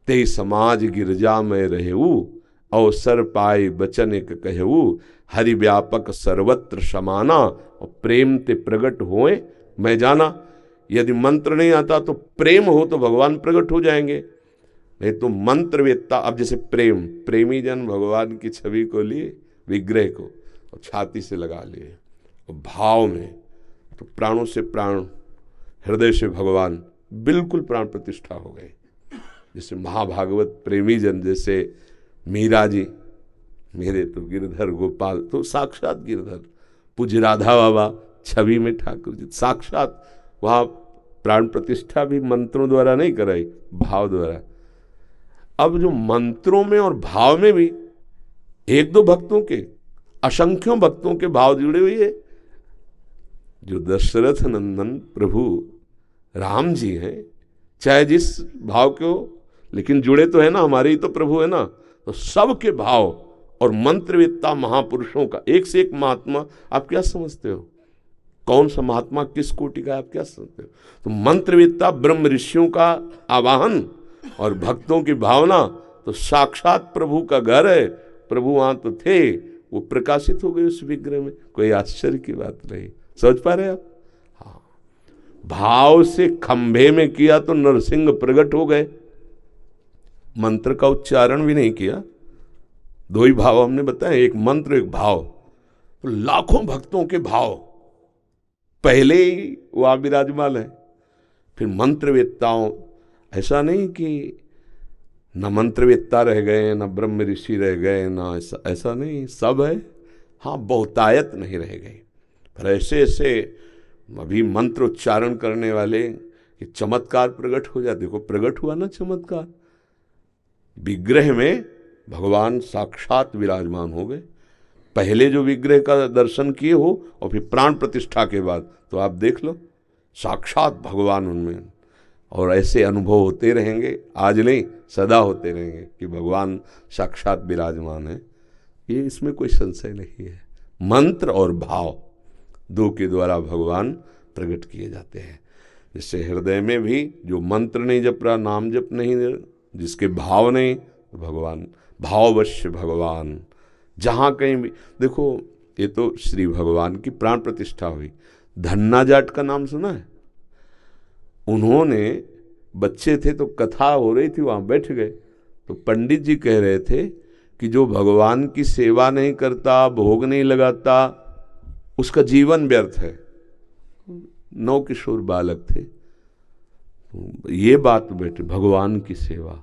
ते समाज गिरजा में रहेऊ, अवसर पाए बचन एक कहू, हरि व्यापक सर्वत्र समाना, और प्रेम ते प्रकट होए मैं जाना। यदि मंत्र नहीं आता तो प्रेम हो तो भगवान प्रकट हो जाएंगे, नहीं तो मंत्रवेत्ता। अब जैसे प्रेम, प्रेमी जन भगवान की छवि को लिए, विग्रह को, और छाती से लगा लिए, और भाव में तो प्राणों से प्राण, हृदय से भगवान, बिल्कुल प्राण प्रतिष्ठा हो गई। जैसे महाभागवत प्रेमी जन, जैसे मीरा जी, मेरे तो गिरधर गोपाल, तो साक्षात गिरधर। पूज्य राधा बाबा छवि में ठाकुर जी, साक्षात वहाँ प्राण प्रतिष्ठा भी मंत्रों द्वारा नहीं कराई, भाव द्वारा। अब जो मंत्रों में और भाव में भी एक दो भक्तों के, असंख्यों भक्तों के भाव जुड़े हुए है। जो दशरथ नंदन प्रभु राम जी हैं, चाहे जिस भाव के हो, लेकिन जुड़े तो है ना, हमारे ही तो प्रभु है ना। तो सबके भाव और मंत्रवेत्ता महापुरुषों का एक से एक महात्मा आप क्या समझते हो? कौन सा महात्मा किस कोटि का है, आप क्या समझते हो? तो मंत्रवेत्ता ब्रह्म ऋषियों का आवाहन और भक्तों की भावना, तो साक्षात प्रभु का घर है। प्रभु वहां तो थे, वो प्रकाशित हो गए उस विग्रह में। कोई आश्चर्य की बात नहीं। समझ पा रहे आप? हाँ, भाव से खंभे में किया तो नरसिंह प्रकट हो गए। मंत्र का उच्चारण भी नहीं किया, दो ही भाव हमने बताए, एक मंत्र एक भाव। तो लाखों भक्तों के भाव पहले ही वहां विराजमान है। फिर मंत्रवेत्ताओं, ऐसा नहीं कि न मंत्रवेत्ता रह गए न ब्रह्म ऋषि रह गए ना, ऐसा नहीं, सब है। हाँ, बहुतायत नहीं रह गई, पर ऐसे ऐसे अभी मंत्र उच्चारण करने वाले कि चमत्कार प्रकट हो जाए। देखो प्रकट हुआ ना चमत्कार, विग्रह में भगवान साक्षात विराजमान हो गए। पहले जो विग्रह का दर्शन किए हो और फिर प्राण प्रतिष्ठा के बाद, तो आप देख लो साक्षात भगवान उनमें। और ऐसे अनुभव होते रहेंगे, आज नहीं सदा होते रहेंगे कि भगवान साक्षात विराजमान है। ये इसमें कोई संशय नहीं है। मंत्र और भाव दो के द्वारा भगवान प्रकट किए जाते हैं। जैसे हृदय में भी जो मंत्र नहीं जप रहा, नाम जप नहीं, जिसके भाव नहीं, भगवान भाववश्य भगवान जहाँ कहीं भी देखो। ये तो श्री भगवान की प्राण प्रतिष्ठा हुई। धन्ना जाट का नाम सुना है? उन्होंने बच्चे थे तो कथा हो रही थी, वहाँ बैठ गए, तो पंडित जी कह रहे थे कि जो भगवान की सेवा नहीं करता, भोग नहीं लगाता, उसका जीवन व्यर्थ है। 9 किशोर बालक थे, तो ये बात बैठे भगवान की सेवा।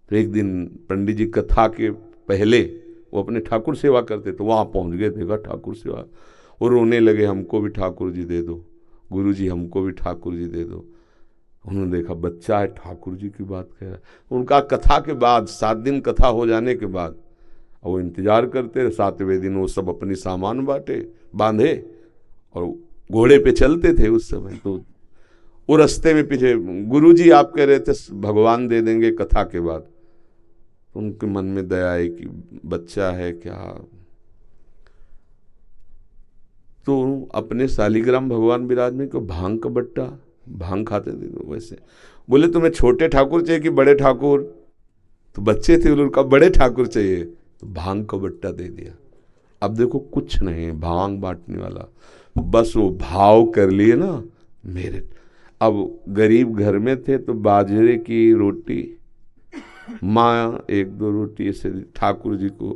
तो एक दिन पंडित जी कथा के पहले वो अपने ठाकुर सेवा करते, तो वहाँ पहुँच गए, देखा ठाकुर सेवा, और रोने लगे, हमको भी ठाकुर जी दे दो, गुरु जी हमको भी ठाकुर जी दे दो। उन्होंने देखा बच्चा है, ठाकुर जी की बात कह रहा है। उनका कथा के बाद 7 दिन कथा हो जाने के बाद वो इंतजार करते, 7वें दिन वो सब अपनी सामान बांधे और घोड़े पे चलते थे उस समय। तो वो रास्ते में पीछे, गुरु जी आप कह रहे थे भगवान दे देंगे कथा के बाद। तो उनके मन में दया आई कि बच्चा है क्या, तो अपने शालिग्राम भगवान विराजमान को भांग का बट्टा, भांग खाते थे, तो वैसे बोले तुम्हें छोटे ठाकुर चाहिए कि बड़े ठाकुर? तो बच्चे थे, उनका बड़े ठाकुर चाहिए, तो भांग का बट्टा दे दिया। अब देखो कुछ नहीं, भांग बांटने वाला, बस वो भाव कर लिए ना मेरे। अब गरीब घर में थे तो बाजरे की रोटी, माँ 1-2 रोटी ऐसे ठाकुर जी को।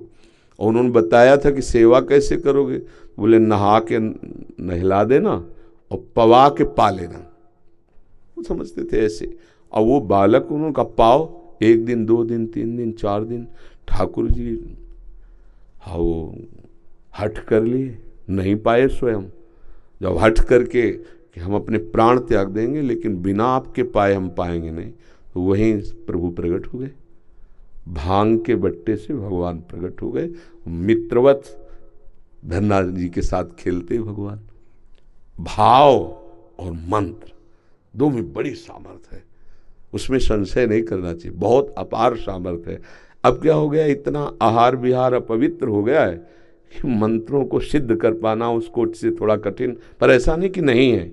और उन्होंने बताया था कि सेवा कैसे करोगे, बोले नहा के नहला देना और पवा के पा लेना। वो समझते थे ऐसे। और वो बालक उनका पाव 1 दिन 2 दिन 3 दिन 4 दिन ठाकुर जी, हाँ वो हठ कर लिए, नहीं पाए स्वयं। जब हठ करके कि हम अपने प्राण त्याग देंगे लेकिन बिना आपके पाए हम पाएंगे नहीं, तो वहीं प्रभु प्रकट हो गए। भांग के बट्टे से भगवान प्रकट हो गए, मित्रवत धन्ना जी के साथ खेलते भगवान। भाव और मंत्र दो में बड़ी सामर्थ्य है, उसमें संशय नहीं करना चाहिए, बहुत अपार सामर्थ्य है। अब क्या हो गया, इतना आहार विहार अपवित्र हो गया है कि मंत्रों को सिद्ध कर पाना उसको से थोड़ा कठिन। पर ऐसा नहीं कि नहीं है,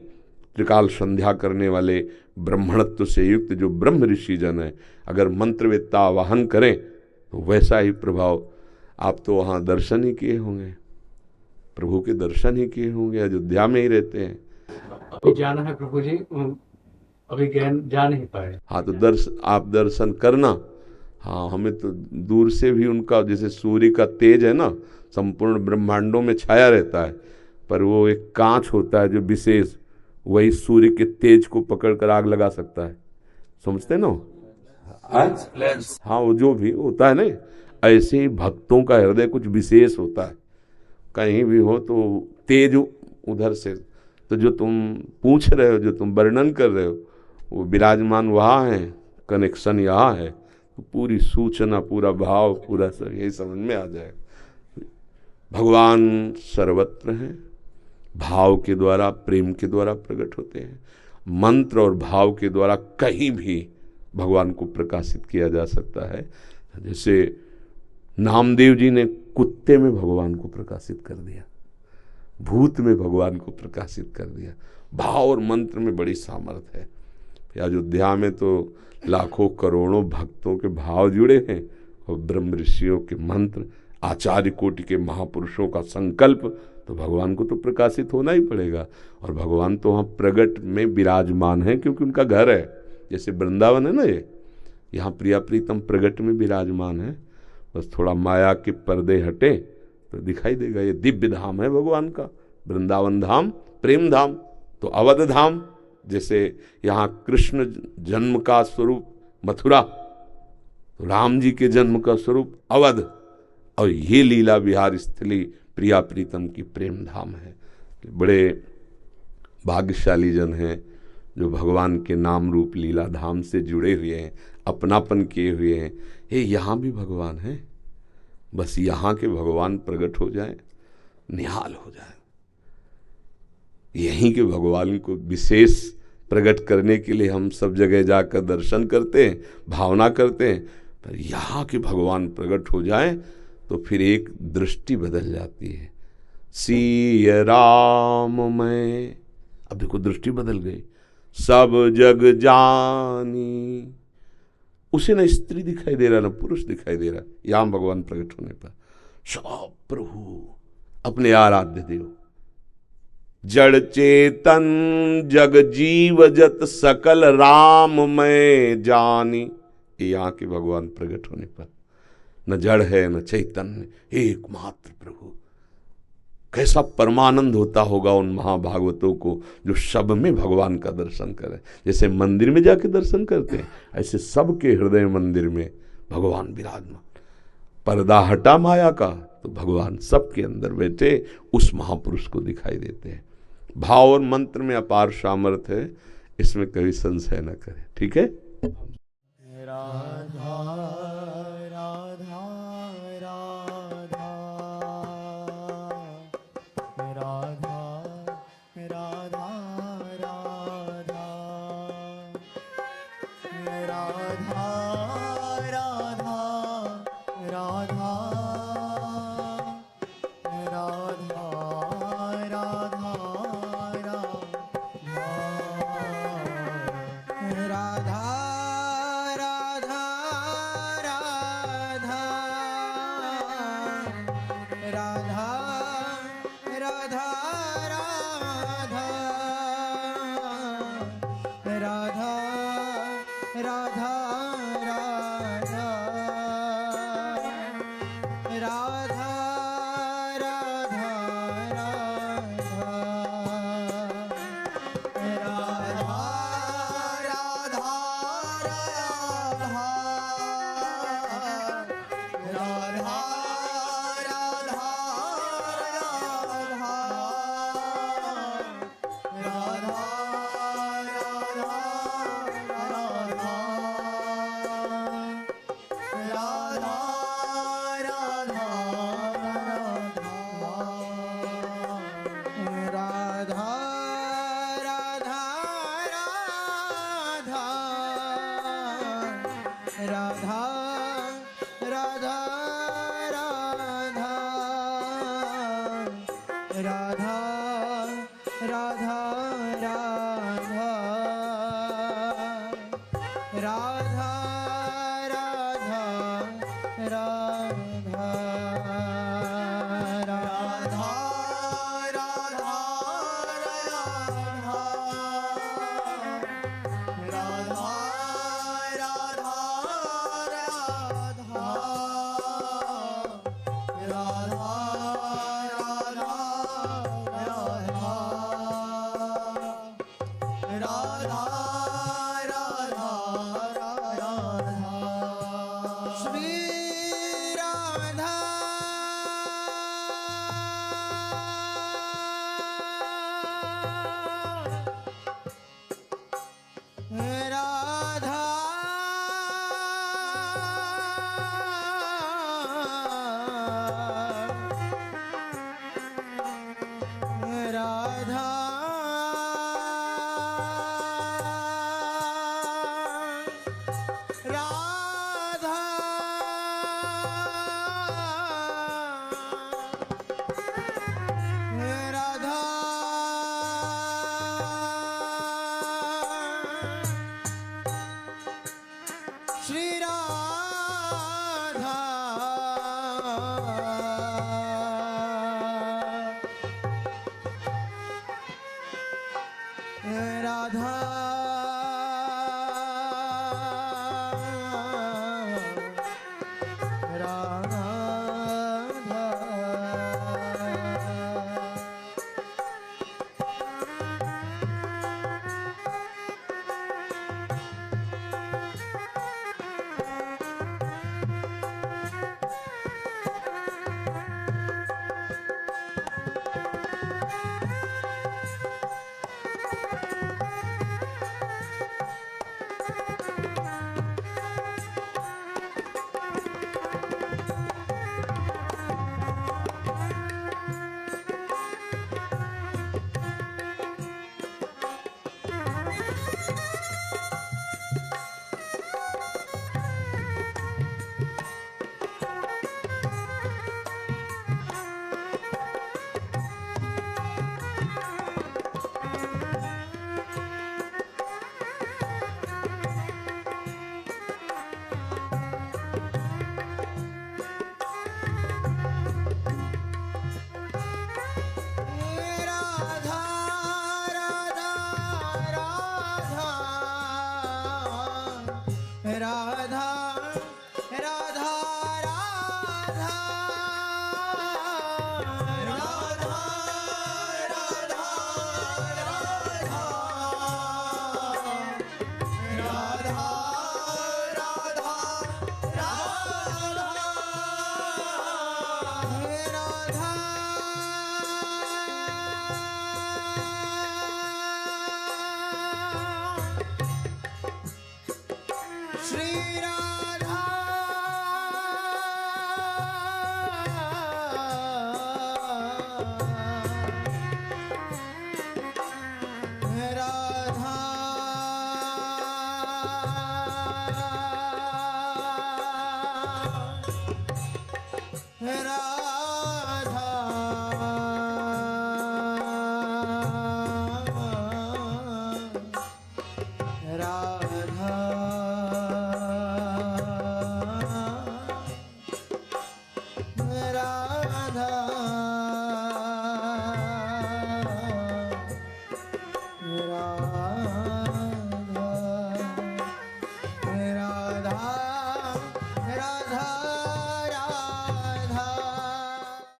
त्रिकाल संध्या करने वाले ब्रह्मणत्व से युक्त जो ब्रह्म ऋषि जन है, अगर मंत्रवेत्ता आवाहन करें तो वैसा ही प्रभाव। आप तो वहाँ दर्शन ही किए होंगे, प्रभु के दर्शन ही किए होंगे, अयोध्या में ही रहते हैं। अभी जाना है प्रभु जी, अभी जा नहीं पाए। हाँ तो आप दर्शन करना। हाँ, हमें तो दूर से भी उनका, जैसे सूर्य का तेज है ना, संपूर्ण ब्रह्मांडों में छाया रहता है, पर वो एक कांच होता है जो विशेष, वही सूर्य के तेज को पकड़कर आग लगा सकता है। समझते ना? हाँ, वो जो भी होता है ना, ऐसे ही भक्तों का हृदय कुछ विशेष होता है। कहीं भी हो तो तेज उधर से, तो जो तुम पूछ रहे हो, जो तुम वर्णन कर रहे हो, वो विराजमान वहाँ है, कनेक्शन यहाँ है, तो पूरी सूचना, पूरा भाव, पूरा सब यही समझ में आ जाएगा। भगवान सर्वत्र हैं, भाव के द्वारा, प्रेम के द्वारा प्रकट होते हैं। मंत्र और भाव के द्वारा कहीं भी भगवान को प्रकाशित किया जा सकता है। जैसे नामदेव जी ने कुत्ते में भगवान को प्रकाशित कर दिया, भूत में भगवान को प्रकाशित कर दिया। भाव और मंत्र में बड़ी सामर्थ्य है। फिर अयोध्या में तो लाखों करोड़ों भक्तों के भाव जुड़े हैं और ब्रह्म ऋषियों के मंत्र, आचार्य कोटि के महापुरुषों का संकल्प, तो भगवान को तो प्रकाशित होना ही पड़ेगा। और भगवान तो वहाँ प्रगट में विराजमान है, क्योंकि उनका घर है। जैसे वृंदावन है ना, ये यहाँ प्रिया प्रीतम प्रगट में विराजमान है। बस थोड़ा माया के पर्दे हटे तो दिखाई देगा। ये दिव्य धाम है भगवान का, वृंदावन धाम, प्रेम धाम। तो अवध धाम, जैसे यहाँ कृष्ण जन्म का स्वरूप मथुरा, तो राम जी के जन्म का स्वरूप अवध, और ये लीला विहार स्थली प्रिया प्रीतम की प्रेम धाम है। बड़े भाग्यशाली जन हैं जो भगवान के नाम रूप लीला धाम से जुड़े हुए हैं, अपनापन किए हुए हैं। ये यहाँ भी भगवान है, बस यहाँ के भगवान प्रकट हो जाए, निहाल हो जाए। यहीं के भगवान को विशेष प्रकट करने के लिए हम सब जगह जाकर दर्शन करते हैं, भावना करते हैं, पर यहाँ के भगवान प्रकट हो जाए तो फिर एक दृष्टि बदल जाती है। सिय राम मैं, अब देखो दृष्टि बदल गई। सब जग जानी, उसे न स्त्री दिखाई दे रहा न पुरुष दिखाई दे रहा। यहाँ भगवान प्रकट होने पर सब प्रभु अपने आराध्य देव, जड़ चेतन जग जीव जत सकल राम मैं जानी। ये यहाँ के भगवान प्रकट होने पर न जड़ है न चैतन्य, एकमात्र प्रभु। कैसा परमानंद होता होगा उन महाभागवतों को जो सब में भगवान का दर्शन करें। जैसे मंदिर में जाके दर्शन करते हैं, ऐसे सबके हृदय मंदिर में भगवान विराजमान। पर्दा हटा माया का तो भगवान सबके अंदर बैठे उस महापुरुष को दिखाई देते हैं। भाव और मंत्र में अपार सामर्थ्य है, इसमें कभी संशय न करें। ठीक है। राधा राधा राधा राधा राधा राधा राधा राधा राधा